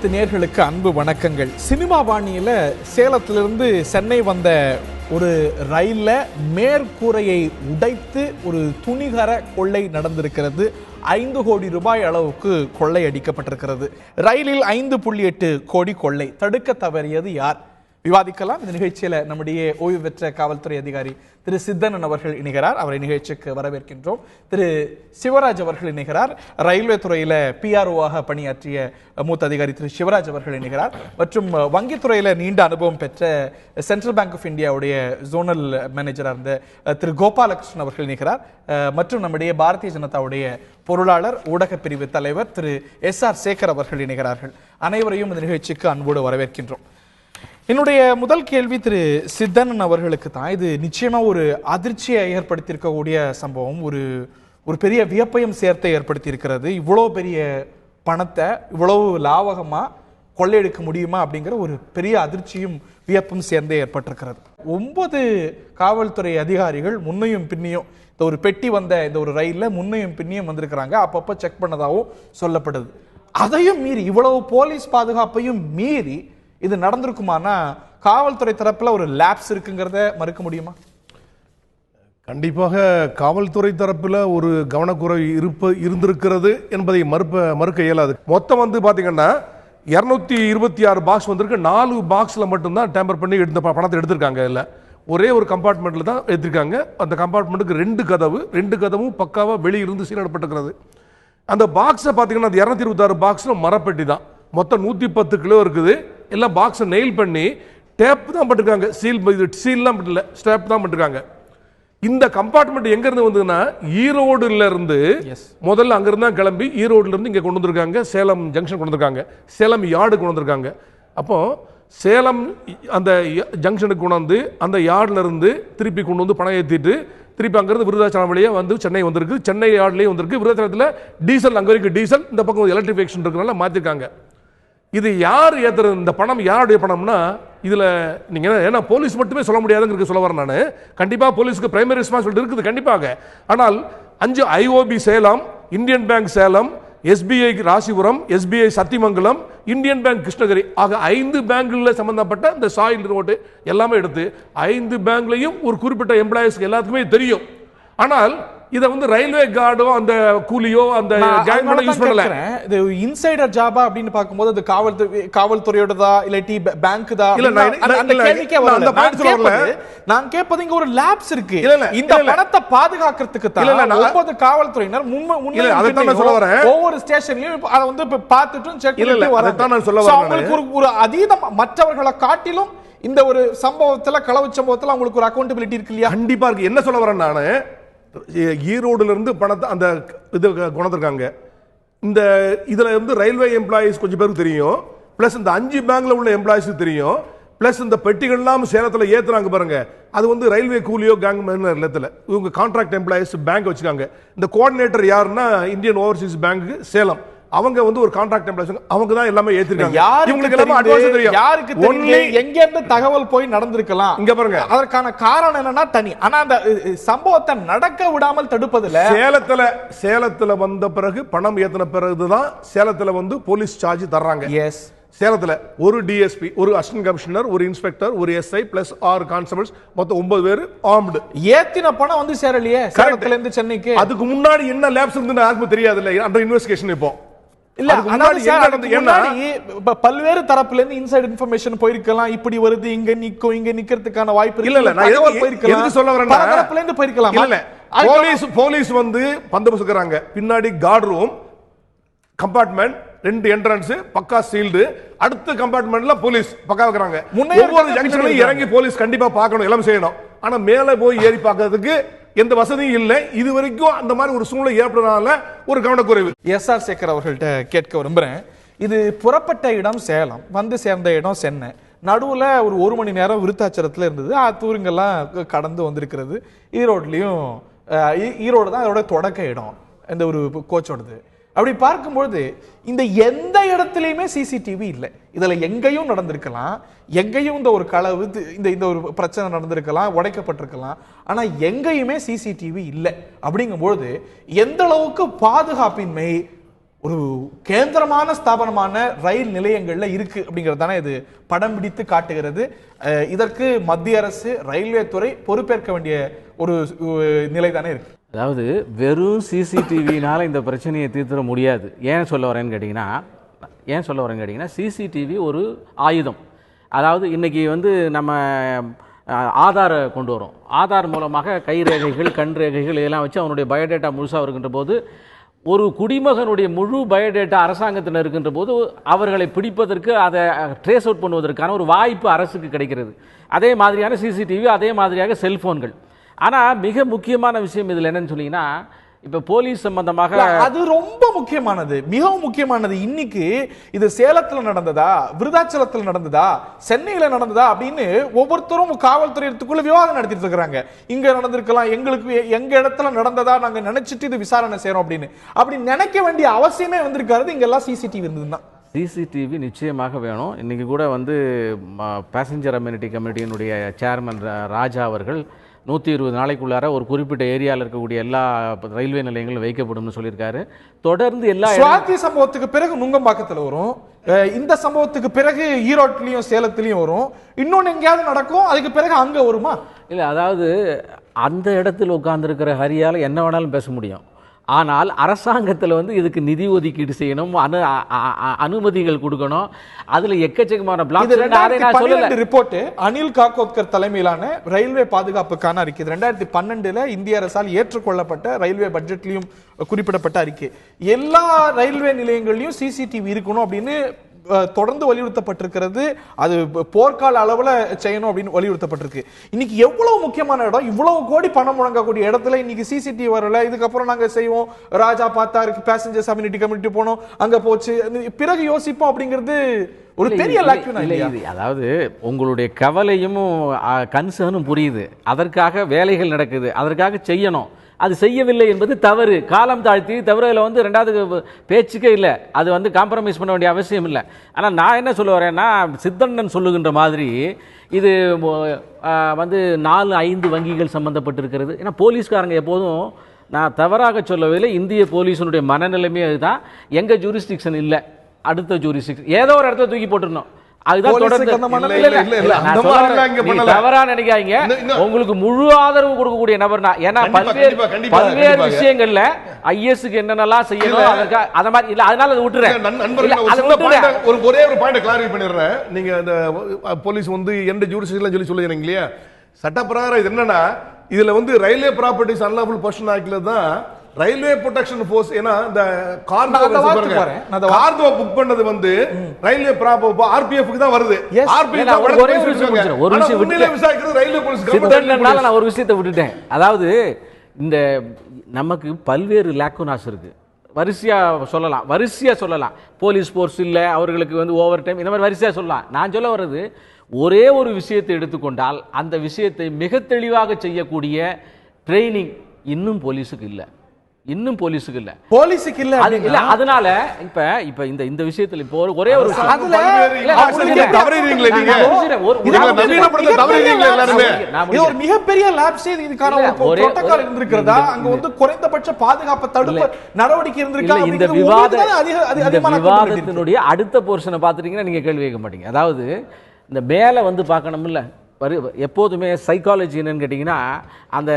அனைத்து நேயர்களுக்கு அன்பு வணக்கங்கள். சினிமா பாணியில் சேலத்திலிருந்து சென்னை வந்த ஒரு ரயில்ல மேற்கூரையை உடைத்து ஒரு துணிகர கொள்ளை நடந்திருக்கிறது. 5 கோடி ரூபாய் அளவுக்கு கொள்ளை அடிக்கப்பட்டிருக்கிறது. ரயிலில் 5.8 கோடி கொள்ளை. தடுக்க தவறியது யார்? விவாதிக்கலாம். இந்த நிகழ்ச்சியில நம்முடைய ஓய்வு பெற்ற காவல்துறை அதிகாரி திரு சித்தன் அவர்கள் இணைகிறார். அவரை நிகழ்ச்சிக்கு வரவேற்கின்றோம். திரு சிவராஜ் அவர்கள் இணைகிறார். ரயில்வே துறையில PRO-ஆக பணியாற்றிய மூத்த அதிகாரி திரு சிவராஜ் அவர்கள் இணைகிறார். மற்றும் வங்கித்துறையில நீண்ட அனுபவம் பெற்ற சென்ட்ரல் பேங்க் ஆஃப் இந்தியாவுடைய ஜோனல் மேனேஜராக இருந்த திரு கோபாலகிருஷ்ணன் அவர்கள் இணைகிறார். மற்றும் நம்முடைய பாரதிய ஜனதாவுடைய பொருளாளர் ஊடக பிரிவு தலைவர் திரு SR சேகர் அவர்கள் இணைகிறார்கள். அனைவரையும் இந்த நிகழ்ச்சிக்கு அன்போடு வரவேற்கின்றோம். என்னுடைய முதல் கேள்வி திரு சித்தன் அவர்களுக்கு தான். இது நிச்சயமா ஒரு அதிர்ச்சியை ஏற்படுத்தியிருக்கக்கூடிய சம்பவம், ஒரு பெரிய வியப்பையும் சேர்த்தை ஏற்படுத்தி இருக்கிறது. இவ்வளோ பெரிய பணத்தை இவ்வளவு லாவகமா கொள்ளையடிக்க முடியுமா அப்படிங்கிற ஒரு பெரிய அதிர்ச்சியும் வியப்பும் சேர்ந்தே ஏற்பட்டிருக்கிறது. 9 காவல்துறை அதிகாரிகள் முன்னையும் பின்னையும் இந்த ஒரு பெட்டி வந்த இந்த ஒரு ரயில்ல முன்னையும் பின்னையும் வந்திருக்கிறாங்க. அப்பப்போ செக் பண்ணதாகவும் சொல்லப்படுது. அதையும் மீறி இவ்வளவு போலீஸ் பாதுகாப்பையும் மீறி இது நடந்திருக்குமானா காவல்துறை தரப்புல ஒரு லேப்ஸ் இருக்குங்கிறத மறுக்க முடியுமா? கண்டிப்பாக காவல்துறை தரப்புல ஒரு கவனக்குறைவு இருந்திருக்கிறது என்பதை மறுக்க இயலாது. மொத்தம் பாத்தீங்கன்னா 226 பாக்ஸ் வந்திருக்கு. 4 பாக்ஸ்ல மட்டும்தான் டேம்பர் பண்ணி எடுத்த பணத்தை எடுத்திருக்காங்க. இல்ல ஒரே ஒரு கம்பார்ட்மெண்ட்ல தான் எடுத்திருக்காங்க. அந்த கம்பார்ட்மெண்ட்டுக்கு 2 கதவும் பக்காவா வெளியிருந்து சீலிடப்பட்டிருக்கிறது. அந்த பாக்ஸை பாத்தீங்கன்னா 226 பாக்ஸ்ல மரப்பெட்டி தான். மொத்தம் 110 கிலோ இருக்குது. எல்லாம் பாக்ஸை நெயில் பண்ணி டேப் தான் பண்ணிருக்காங்க. சீல்லாம் பண்ணல, ஸ்டேப் தான் பண்ணிருக்காங்க. இந்த கம்பார்ட்மெண்ட் எங்க இருந்து வந்ததுன்னா ஈரோடுல இருந்து முதல்ல அங்க இருந்தா கிளம்பி ஈரோடுல இருந்து இங்க கொண்டு வந்திருக்காங்க. சேலம் ஜங்ஷன் கொண்டு வந்திருக்காங்க. சேலம் யார்டு கொண்டு வந்திருக்காங்க. அப்போ சேலம் அந்த ஜங்ஷனுக்கு கொண்டு வந்து அந்த யார்டுல இருந்து திருப்பி கொண்டு வந்து பணம் ஏற்றிட்டு திருப்பி அங்கிருந்து விருதாச்சலம் வழியா வந்து சென்னை வந்திருக்கு. சென்னை யார்ட்லயே வந்திருக்கு. விருதாச்சலத்தில் டீசல் அங்க வரைக்கும் டீசல், இந்த பக்கம் எலக்ட்ரிஃபிகேஷன் இருக்கிறனால மாத்திருக்காங்க. இது யார் ஏத்துறது? இந்த பணம் யாருடைய பணம்னா இதுல நீங்க ஏன்னா போலீஸ் மட்டுமே சொல்ல முடியாதுங்கிறது சொல்ல வரேன் நான். கண்டிப்பா போலீஸ்க்கு பிரைமரி ரெஸ்பான்சிபிலிட்டி இருக்குது கண்டிப்பாக. ஆனால் 5 IOB Salem, Indian bank Salem, SBI Rasipuram, SBI Sathyamangalam, Indian bank Krishnagiri ஆக 5 பேங்க்ல சம்பந்தப்பட்ட இந்த சாயில் ரோடு எல்லாமே எடுத்து 5 பேங்க்லையும் ஒரு குறிப்பிட்ட எம்ப்ளாயிஸ்க்கு எல்லாத்துக்குமே தெரியும். ஆனால் இத ரயில்வே கார்டோ அந்த கூலியோ அந்த கேங்கோட யூஸ் பண்ணல. இது இன்சைடர் ஜாபா அப்படின்னு பாக்கும்போது அது காவல்துறையோடதா இல்லாட்டி பேங்க்தா இல்ல அந்த கேள்விக்கே வரல. நான் கேட்பது இங்க ஒரு லேப்ஸ் இருக்கு. இந்த பணத்தை பாதுகாக்கிறதுக்கு தான் 9 காவல்துறையினர் ஒவ்வொரு ஸ்டேஷன்லயும் அதை பார்த்துட்டும் செக் பண்ணிட்டு வராங்க. ஒரு அதீதம் மற்றவர்களை காட்டிலும் இந்த ஒரு சம்பவத்துல களவு சம்பவத்துல அவங்களுக்கு ஒரு அக்கௌண்டபிலிட்டி இருக்கு இல்லையா? கண்டிப்பா இருக்கு. என்ன சொல்ல வரேன் நானு, ஈரோடுல இருந்து பணத்தை அந்த இது கொண்டிருக்காங்க. இந்த இதுல ரயில்வே எம்ப்ளாயிஸ் கொஞ்சம் பேருக்கு தெரியும், பிளஸ் இந்த 5 பேங்க்ல உள்ள எம்ப்ளாயிஸ்க்கு தெரியும், பிளஸ் இந்த பெட்டிகள் எல்லாம் சேலத்துல ஏத்துறாங்க பாருங்க. அது ரயில்வே கூலியோ கேங் இல்லத்துல இவங்க கான்ட்ராக்ட் எம்ப்ளாயிஸ் பேங்க் வச்சுக்காங்க. இந்த கோஆர்டினேட்டர் யாருன்னா இந்தியன் ஓவர்சீஸ் பேங்க் சேலம், அவங்க ஒரு கான்ட்ராக்ட் எம்ப்ளாயிஸ், அவங்க தான் எல்லாமே ஏத்திருக்காங்க. இவங்களுக்கு எல்லாமே அட்வான்ஸ் தெரியும். யாருக்கு தெரியும் எங்க இருந்து தகவல் போய் நடந்திருக்கலாம்? இங்க பாருங்க, அதற்கான காரணம் என்னன்னா தனி. ஆனா அந்த சம்பவத்தை நடக்க விடாமல் தடுப்பதில்ல. சேலத்துல வந்த பிறகு பணம் ஏத்தின பிறகுதான் சேலத்துல போலீஸ் சார்ஜ் தர்றாங்க. எஸ், சேலத்துல ஒரு DSP, ஒரு அசிஸ்டன்ட் கமிஷனர், ஒரு இன்ஸ்பெக்டர், ஒரு SI பிளஸ் 6 கான்ஸ்டபிள்ஸ், மொத்தம் 9 பேர் ஆர்ம்டு. ஏத்தின பணம் சேரலையே சேலத்துல இருந்து சென்னைக்கு. அதுக்கு முன்னாடி என்ன லேப்ஸ் இருந்துன்னு யாருக்கும் தெரியாது. இல்ல அந்த இன்வெஸ்டிகேஷன் இப்போ இல்ல, பல்வேறு தரப்புல இருந்து இன்சைட் இன்ஃபர்மேஷன் போயிருக்கலாம். இப்படி வருது, இங்க நிக்கிறதுக்கான வாய்ப்பு இல்ல. சொல்ல வரேன் போயிருக்கலாம். இல்ல, போலீஸ் பந்தோபஸ்துக்குறாங்க. பின்னாடி கார்டு ரூம், கம்பார்ட்மெண்ட், 2 என்ட்ரன்ஸ் பக்கா சீல்டு, அடுத்த கம்பார்ட்மெண்ட்ல போலீஸ் பக்கா வைக்கிறாங்க. ஒவ்வொரு ஜங்ஷன்லயும் இறங்கி போலீஸ் கண்டிப்பா பார்க்கணும், எல்லாம் செய்யணும். ஆனா மேல போய் ஏறி பார்க்கிறதுக்கு எந்த வசதியும் இல்லை. இது வரைக்கும் அந்த மாதிரி ஒரு சூழ்நிலை ஏற்படுறதுனால ஒரு கவனக்குறைவு. SR சேகர் அவர்கள்ட்ட கேட்க விரும்புறேன். இது புறப்பட்ட இடம் சேலம், சேர்ந்த இடம் சென்னை. நடுவுல ஒரு 1 மணி நேரம் விருத்தாச்சலத்துல இருந்தது. தூருங்கெல்லாம் கடந்து வந்திருக்கிறது. ஈரோடு தான் அதோட தொடக்க இடம் இந்த ஒரு கோச்சோடது. அப்படி பார்க்கும்பொழுது இந்த எந்த இடத்துலையுமே சிசிடிவி இல்லை. இதுல எங்கேயும் நடந்திருக்கலாம், எங்கேயும் இந்த ஒரு களவு, இந்த ஒரு பிரச்சனை நடந்திருக்கலாம், உடைக்கப்பட்டிருக்கலாம். ஆனா எங்கேயுமே சிசிடிவி இல்லை. அப்படிங்கும்பொழுது எந்த அளவுக்கு பாதுகாப்பின்மை ஒரு கேந்திரமான ஸ்தாபனமான ரயில் நிலையங்கள்ல இருக்கு அப்படிங்கிறது தானே இது படம் பிடித்து காட்டுகிறது. இதற்கு மத்திய அரசு ரயில்வே துறை பொறுப்பேற்க வேண்டிய ஒரு நிலை தானே இருக்கு. அதாவது வெறும் சிசிடிவினால இந்த பிரச்சனையை தீர்த்திட முடியாது. ஏன் சொல்ல வரேன்னு கேட்டிங்கன்னா சிசிடிவி ஒரு ஆயுதம். அதாவது இன்னைக்கு வந்து நம்ம ஆதாரை கொண்டு வரோம். ஆதார் மூலமாக கை ரேகைகள், கண் ரேகைகள் இதெல்லாம் வச்சு அவனுடைய பயோடேட்டா முழுசாக இருக்கின்ற போது, ஒரு குடிமகனுடைய முழு பயோடேட்டா அரசாங்கத்தில் இருக்கின்ற போது அவர்களை பிடிப்பதற்கு, அதை ட்ரேஸ் அவுட் பண்ணுவதற்கான ஒரு வாய்ப்பு அரசுக்கு கிடைக்கிறது. அதே மாதிரியான சிசிடிவி, அதே மாதிரியாக செல்போன்கள். ஆனால் மிக முக்கியமான விஷயம் இதில் என்னன்னு சொன்னீங்கன்னா, இப்போ போலீஸ் சம்பந்தமாக அது ரொம்ப முக்கியமானது, மிகவும் முக்கியமானது. இன்னைக்கு இது சேலத்தில் நடந்ததா, விருதாச்சலத்தில் நடந்ததா, சென்னையில் நடந்ததா அப்படின்னு ஒவ்வொருத்தரும் காவல்துறையத்துக்குள்ள விவாதம் நடத்திட்டு இருக்காங்க. இங்க நடந்திருக்கலாம், எங்களுக்கு எங்க இடத்துல நடந்ததா நாங்க நினைச்சிட்டு இது விசாரணை செய்யறோம் அப்படின்னு. அப்படி நினைக்க வேண்டிய அவசியமே வந்திருக்காரு. இங்கெல்லாம் சிசிடிவி இருந்ததுன்னா சிசிடிவி நிச்சயமாக வேணும். இன்றைக்கி கூட வந்து பேசஞ்சர் அம்யூனிட்டி கமிட்டியினுடைய சேர்மன் ராஜா அவர்கள் 120 நாளைக்குள்ளார ஒரு குறிப்பிட்ட ஏரியாவில் இருக்கக்கூடிய எல்லா ரயில்வே நிலையங்களும் வைக்கப்படும்னு சொல்லியிருக்காரு. தொடர்ந்து எல்லா சுவாதி சம்பவத்துக்கு பிறகு நுங்கம்பாக்கத்தில் வரும், இந்த சம்பவத்துக்கு பிறகு ஈரோட்லையும் சேலத்திலையும் வரும், இன்னொன்று எங்கேயாவது நடக்கும், அதுக்கு பிறகு அங்கே வருமா? இல்லை, அதாவது அந்த இடத்துல உட்கார்ந்துருக்கிற ஹரியால் என்ன வேணாலும் பேச முடியும். ஆனால் அரசாங்கத்தில் வந்து இதுக்கு நிதி ஒதுக்கீடு செய்யணும், அனுமதிகள் கொடுக்கணும். அதுல எக்கச்சக்கமான ரிப்போர்ட் அனில் காக்கோத்கர் தலைமையிலான ரயில்வே பாதுகாப்புக்கான அறிக்கை 2012 இந்திய அரசால் ஏற்றுக்கொள்ளப்பட்ட ரயில்வே பட்ஜெட்லயும் குறிப்பிடப்பட்ட அறிக்கை. எல்லா ரயில்வே நிலையங்கள்லயும் சிசிடிவி இருக்கணும் அப்படின்னு தொடர்ந்து வலியுறுத்தப்பட்டிருக்கிறது. அது போர்க்கால அளவுல செய்யணும் அப்படின்னு வலியுறுத்தப்பட்டிருக்கு. இன்னைக்கு எவ்வளவு முக்கியமான இடம், இவ்வளவு கோடி பணம் முழங்கக்கூடிய இடத்துல இன்னைக்கு சிசிடிவி வரல. இதுக்கப்புறம் நாங்க செய்வோம், ராஜா பார்த்தா பேசஞ்சர்ஸ் அம்யூனிட்டி கமிட்டி போனோம், அங்க போச்சு, பிறகு யோசிப்போம் அப்படிங்கிறது ஒரு பெரிய லாக்யூனா இல்லையா? அதாவது உங்களுடைய கவலையும் கன்சர்னும் புரியுது. அதற்காக வேலைகள் நடக்குது, அதற்காக செய்யணும். அது செய்யவில்லை என்பது தவறு. காலம் தாழ்த்தி தவறுல வந்து ரெண்டாவது பேச்சுக்கே இல்லை. அது வந்து காம்ப்ரமைஸ் பண்ண வேண்டிய அவசியம் இல்லை. ஆனால் நான் என்ன சொல்ல வரேன்னா, சித்தண்ணன் சொல்லுகின்ற மாதிரி இது வந்து 4-5 வங்கிகள் சம்பந்தப்பட்டிருக்கிறது. ஏன்னா போலீஸ்காரங்க எப்போதும், நான் தவறாக சொல்லவில்லை, இந்திய போலீஸினுடைய மனநிலைமை அதுதான். எங்க ஜூரிஸ்டிக்ஷன் இல்லை, அடுத்த ஜூரிஸ்டிக்ஷன் ஏதோ ஒரு இடத்துல தூக்கி போட்டுருணும். தவறா நினைக்காதீங்க. உங்களுக்கு முழு ஆதரவு கொடுக்கக்கூடிய நபர் தான். ஏன்னா பல்வேறு விஷயங்கள்ல ஐஎஸ்க்கு என்னென்னலாம் செய்யணும் அத மாதிரி இல்ல, அதனால அதை விட்டுறேன். ஒரே ஒரு பாயிண்ட் கிளாரிஃபை பண்ணிடுறேன். நீங்க அந்த போலீஸ் வந்து எந்த ஜூரிஸ்டிக்ஷன்ல சொல்லுறீங்க இல்லையா, சட்டப்பிரகாரம் இது என்னன்னா, இதுல வந்து ரயில்வே ப்ராப்பர்ட்டிஸ் அன்லாஃபுல் பொசிஷன் ஆக்ட்ல தான் ரயில்வே ப்ரொடெக்ஷன் ஃபோர்ஸ், ஏன்னா இந்த கார்கோ புக் பண்ணது வந்து ரயில்வே ஆர்பிஎஃப்க்கு தான் வருது. நான் ஒரு விஷயத்தை விட்டுட்டேன். அதாவது இந்த நமக்கு பல்வேறு லேக்குனாஸ் இருக்கு, வரிசையா சொல்லலாம். போலீஸ் ஃபோர்ஸ் இல்ல, அவர்களுக்கு வந்து ஓவர் டைம், இந்த மாதிரி வரிசையா சொல்லலாம். நான் சொல்ல வர்றது, ஒரே ஒரு விஷயத்தை எடுத்துக்கொண்டால் அந்த விஷயத்தை மிக தெளிவாக செய்யக்கூடிய ட்ரைனிங் இன்னும் போலீஸுக்கு இல்லை. அதனால இப்ப இந்த விஷயத்துல இப்போ ஒரே ஒரு மிகப்பெரிய லேப்ஸ், இதுக்கான ஒரு புரோட்டோகால் இருந்திருக்கிறதா, அங்க வந்து குறைந்தபட்ச பாதுகாப்பு தடுப்பு நடவடிக்கை இருந்திருக்கா? இந்த விவாதத்தினுடைய அடுத்த போர்ஷனை பார்த்துட்டீங்கன்னா நீங்க கேள்வி கேட்க மாட்டீங்க. அதாவது இந்த மேல வந்து பார்க்கணும்ல, எப்போதுமே சைக்காலஜி என்னன்னு கேட்டிங்கன்னா, அந்த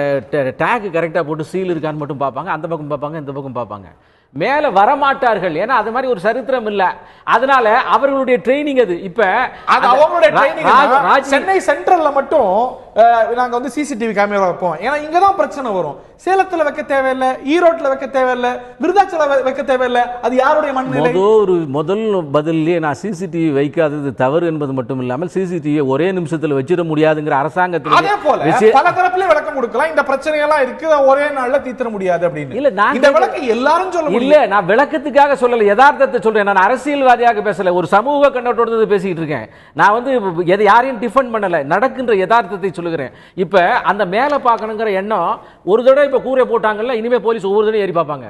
டேக் கரெக்டாக போட்டு சீல் இருக்கான்னு மட்டும் பார்ப்பாங்க. அந்த பக்கம் பார்ப்பாங்க, இந்த பக்கம் பார்ப்பாங்க, மேலே வரமாட்டார்கள். ஏன்னா அது மாதிரி ஒரு சரித்திரம் இல்லை. அதனால அவர்களுடைய ட்ரைனிங் அது. இப்ப அவங்களுடைய ட்ரைனிங் சென்னை சென்ட்ரல்ல மட்டும் நாங்க வந்து சிசிடிவி கேமரா வைப்போம், ஏன்னா இங்கதான் பிரச்சனை வரும். சேலத்துல வைக்க தேவையில்லை, ஈரோட்ல வைக்க தேவையில்லை, விருதாச்சல வைக்க தேவையில்லை. அது யாருடைய மனநிலை? முதல் பதிலே நான் சிசிடிவி வைக்காதது தவறு என்பது மட்டும் இல்லாமல், சிசிடிவி ஒரே நிமிஷத்துல வச்சிட முடியாதுங்கிற அரசாங்கத்தில் அதே போல பல தரப்புல விளக்கம் கொடுக்கலாம். இந்த பிரச்சனையெல்லாம் இருக்கு, ஒரே நாள்ல தீர்த்த முடியாது அப்படின்னு. இல்ல, நான் இந்த விளக்கம் எல்லாரும் சொல்ல இல்ல, நான் விளக்கத்துக்காக சொல்லல, யதார்த்தத்தை சொல்றேன். நான் அரசியல்வாதியாக பேசல, ஒரு சமூக கண்ணோட்டத்தோட பேசிட்டு இருக்கேன். நான் வந்து யாரையும் டிஃபெண்ட் பண்ணல, நடக்கின்ற யதார்த்தத்தை சொல்லுகிறேன். இப்ப அந்த மேல பார்க்கணுங்கிற எண்ணம், ஒரு தடவை இப்ப கூரை போட்டாங்கல்ல, இனிமே போலீஸ் ஒவ்வொரு தடவை ஏறி பார்ப்பாங்க.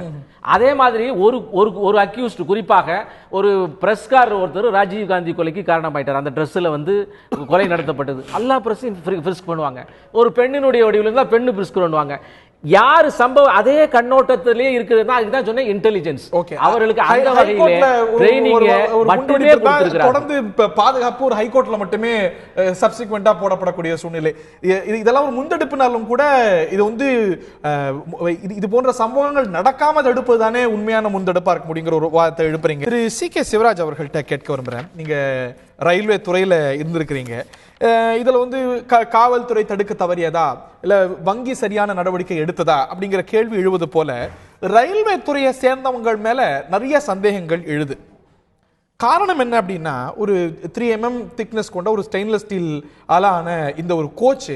அதே மாதிரி ஒரு அக்யூஸ்ட், குறிப்பாக ஒரு பிரஸ்கார் ஒருத்தர் ராஜீவ் காந்தி கொலைக்கு காரணமாயிட்டார். அந்த ட்ரெஸ்ல வந்து கொலை நடத்தப்பட்டது. எல்லா பிரஸையும் ஃப்ரிஸ்க் பண்ணுவாங்க. ஒரு பெண்ணினுடைய வடிவில் இருந்தால் பெண்ணு ஃப்ரிஸ்க் பண்ணுவாங்க. யாரு சம்பவம் அதே கண்ணோட்டத்திலேயே இருக்குதுன்னா அதுதான் சொன்னேன் இன்டெலிஜென்ஸ். ஓகே, அவர்களுக்கு அந்த வகையில ட்ரெய்னிங் மட்டுமே கொடுத்திருக்கிறாங்க. தொடர்ந்து பாதுகாப்பு ஒரு ஹைகோர்ட்ல மட்டுமே சப்சிக்வெண்டா போடப்படக்கூடிய சூழ்நிலை. இதெல்லாம் ஒரு முந்தெடுப்புனாலும் கூட இது வந்து இது போன்ற சம்பவங்கள் நடக்காம தடுப்பது தானே உண்மையான முந்தெடுப்பா இருக்க முடியுங்கிற ஒரு வாதத்தை எழுப்புறீங்க. திரு சி.கே. சிவராஜ் அவர்கள்ட்ட கேட்க விரும்புறேன். நீங்க ரயில்வே துறையில இருந்திருக்கிறீங்க. இதுல வந்து காவல்துறை தடுக்க தவறியதா இல்ல வங்கி சரியான நடவடிக்கை எடுத்ததா அப்படிங்கிற கேள்வி எழுவது போல ரயில்வே துறையை சேர்ந்தவங்க மேல நிறைய சந்தேகங்கள் எழுது. காரணம் என்ன அப்படின்னா, ஒரு 3mm திக்னஸ் கொண்ட ஒரு ஸ்டெயின்லெஸ் ஸ்டீல் ஆலான இந்த ஒரு கோச்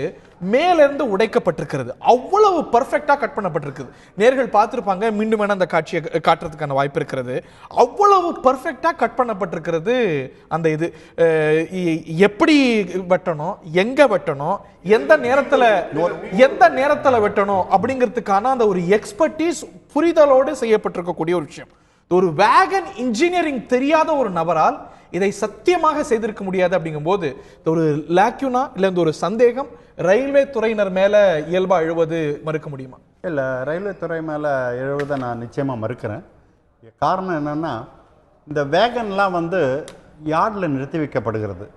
மேலிருந்து உடைக்கப்பட்டிருக்கிறது. அவ்வளவு பர்ஃபெக்டா கட் பண்ணப்பட்டிருக்குது. நேர்கள் பார்த்திருப்பாங்க, மீண்டும் வேணா அந்த காட்சியை காட்டுறதுக்கான வாய்ப்பு இருக்கிறது. அவ்வளவு பர்ஃபெக்டா கட் பண்ணப்பட்டிருக்கிறது. அந்த இது எப்படி வெட்டணும், எங்க வெட்டணும், எந்த நேரத்துல வெட்டணும் அப்படிங்கிறதுக்கான அந்த ஒரு எக்ஸ்பர்டீஸ் புரிதலோடு செய்யப்பட்டிருக்கக்கூடிய ஒரு விஷயம். ஒரு வேகன் இன்ஜினியரிங் தெரியாத ஒரு நபரால் இதை சத்தியமாக செய்திருக்க முடியாது. அப்படிங்கும்போது ஒரு லாக்யூனா இல்ல இந்த ஒரு சந்தேகம் ரயில்வே துறையினர் மேல இயல்பா எழுவது மறுக்க முடியுமா? இல்லை, ரயில்வே துறை மேலே எழுவதை நான் நிச்சயமாக மறுக்கிறேன். காரணம் என்னென்னா, இந்த வேகன்லாம் வந்து யார்டில் நிறுத்தி வைக்கப்படுகிறது.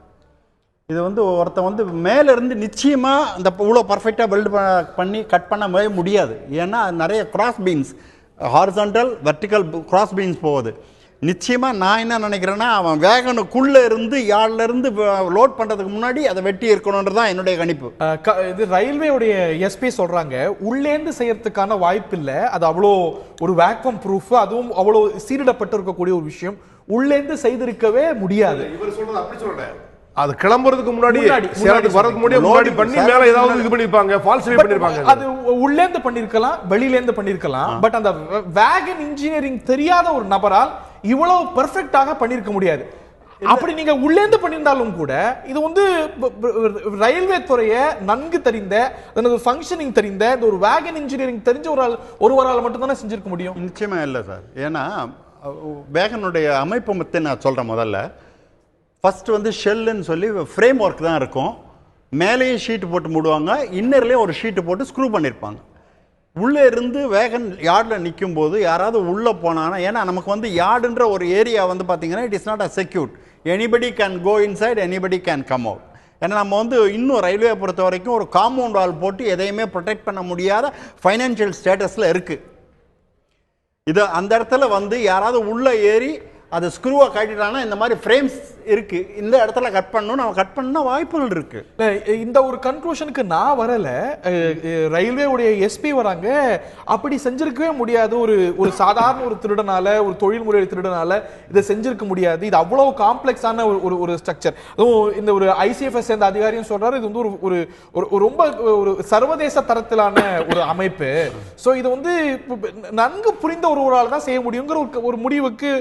இது வந்து ஒருத்தன் வந்து மேலேருந்து நிச்சயமாக அந்த இவ்வளோ பர்ஃபெக்டாக வெல்டு பண்ணி கட் பண்ண முடியாது. ஏன்னா நிறைய cross beans, horizontal vertical cross beans போகுது. நிச்சயமாக நான் என்ன நினைக்கிறேன்னா, அவன் வேகனுக்குள்ளே இருந்து யார்லேருந்து லோட் பண்ணுறதுக்கு முன்னாடி அதை வெட்டி இருக்கணுன்றது தான் என்னுடைய கணிப்பு. இது ரயில்வேவுடைய எஸ்பி சொல்கிறாங்க, உள்ளேந்து செய்யறதுக்கான வாய்ப்பு இல்லை. அது அவ்வளோ ஒரு வேக்யூம் ப்ரூஃப், அதுவும் அவ்வளோ சீரிடப்பட்டு இருக்கக்கூடிய ஒரு விஷயம். உள்ளேந்து செய்திருக்கவே முடியாது. இவர் சொல்றது அப்படி சொல்றேன். அது கிளம்புறதுக்கு முன்னாடி வரதுக்கு முன்னாடி பண்ணி மேல ஏதாவது இது பண்ணிருப்பாங்க, ஃபால்சிஃபை பண்ணிருப்பாங்க. அது உள்ளேந்து பண்ணிருக்கலாம், வெளியிலேந்து பண்ணிருக்கலாம். பட் அந்த வேகன் இன்ஜினியரிங் தெரியாத ஒரு நபரால் இவ்வளவு பெர்ஃபெக்ட்டாக பண்ணிருக்க முடியாது. அப்படி நீங்க உள்ளேந்து பண்ணியிருந்தாலும் கூட இது வந்து ரயில்வே துறையை நன்கு தெரிந்த, ஃபங்க்ஷனிங் தெரிந்த, இந்த ஒரு வேகன் இன்ஜினியரிங் தெரிஞ்ச ஒருவரால் மட்டும் தானே செஞ்சிருக்க முடியும். நிச்சயமா இல்லை சார். ஏன்னா வேகனுடைய அமைப்பு மத்தை நான் சொல்றேன். முதல்ல ஃபர்ஸ்ட் வந்து ஷெல்லுன்னு சொல்லி ஃப்ரேம் ஒர்க் தான் இருக்கும். மேலேயும் ஷீட்டு போட்டு மூடுவாங்க, இன்னர்லேயும் ஒரு ஷீட்டு போட்டு ஸ்க்ரூ பண்ணியிருப்பாங்க. உள்ளே இருந்து வேகன் யார்டில் நிற்கும் போது யாராவது உள்ளே போனாங்கன்னா, ஏன்னா நமக்கு வந்து யார்டுன்ற ஒரு ஏரியா வந்து பார்த்தீங்கன்னா it is not a secured. Anybody can go inside, anybody can come out. ஏன்னா நம்ம வந்து இன்னும் ரயில்வே பொறுத்த வரைக்கும் ஒரு காம்பவுண்ட் வால் போட்டு எதையுமே ப்ரொடெக்ட் பண்ண முடியாத ஃபைனான்ஷியல் ஸ்டேட்டஸில் இருக்குது. இது அந்த இடத்துல வந்து யாராவது உள்ளே ஏறி அதை ஸ்க்ரூவை காட்டிட்டாங்கன்னா இந்த மாதிரி ஃப்ரேம்ஸ் இருக்கு, இந்த இடத்துல கட் பண்ணணும், நம்ம கட் பண்ண வாய்ப்புகள் இருக்கு. இந்த ஒரு கன்க்ளூஷனுக்கு நான் வரல. ரயில்வே உடைய எஸ்பி வராங்க, அப்படி செஞ்சிருக்கவே முடியாது. ஒரு சாதாரண ஒரு திருடனால, ஒரு தொழில்முறை திருடனால இதை செஞ்சிருக்க முடியாது. இது அவ்வளவு காம்ப்ளெக்ஸான ஒரு ஸ்ட்ரக்சர். அதுவும் இந்த ஒரு ஐசிஎஃப்எஸ் சேர்ந்த அதிகாரியும் சொல்றாரு, இது வந்து ஒரு ரொம்ப ஒரு சர்வதேச தரத்திலான ஒரு அமைப்பு. ஸோ இது வந்து நன்கு புரிந்த ஒருவரால் தான் செய்ய முடியுங்கிற ஒரு முடிவுக்கு,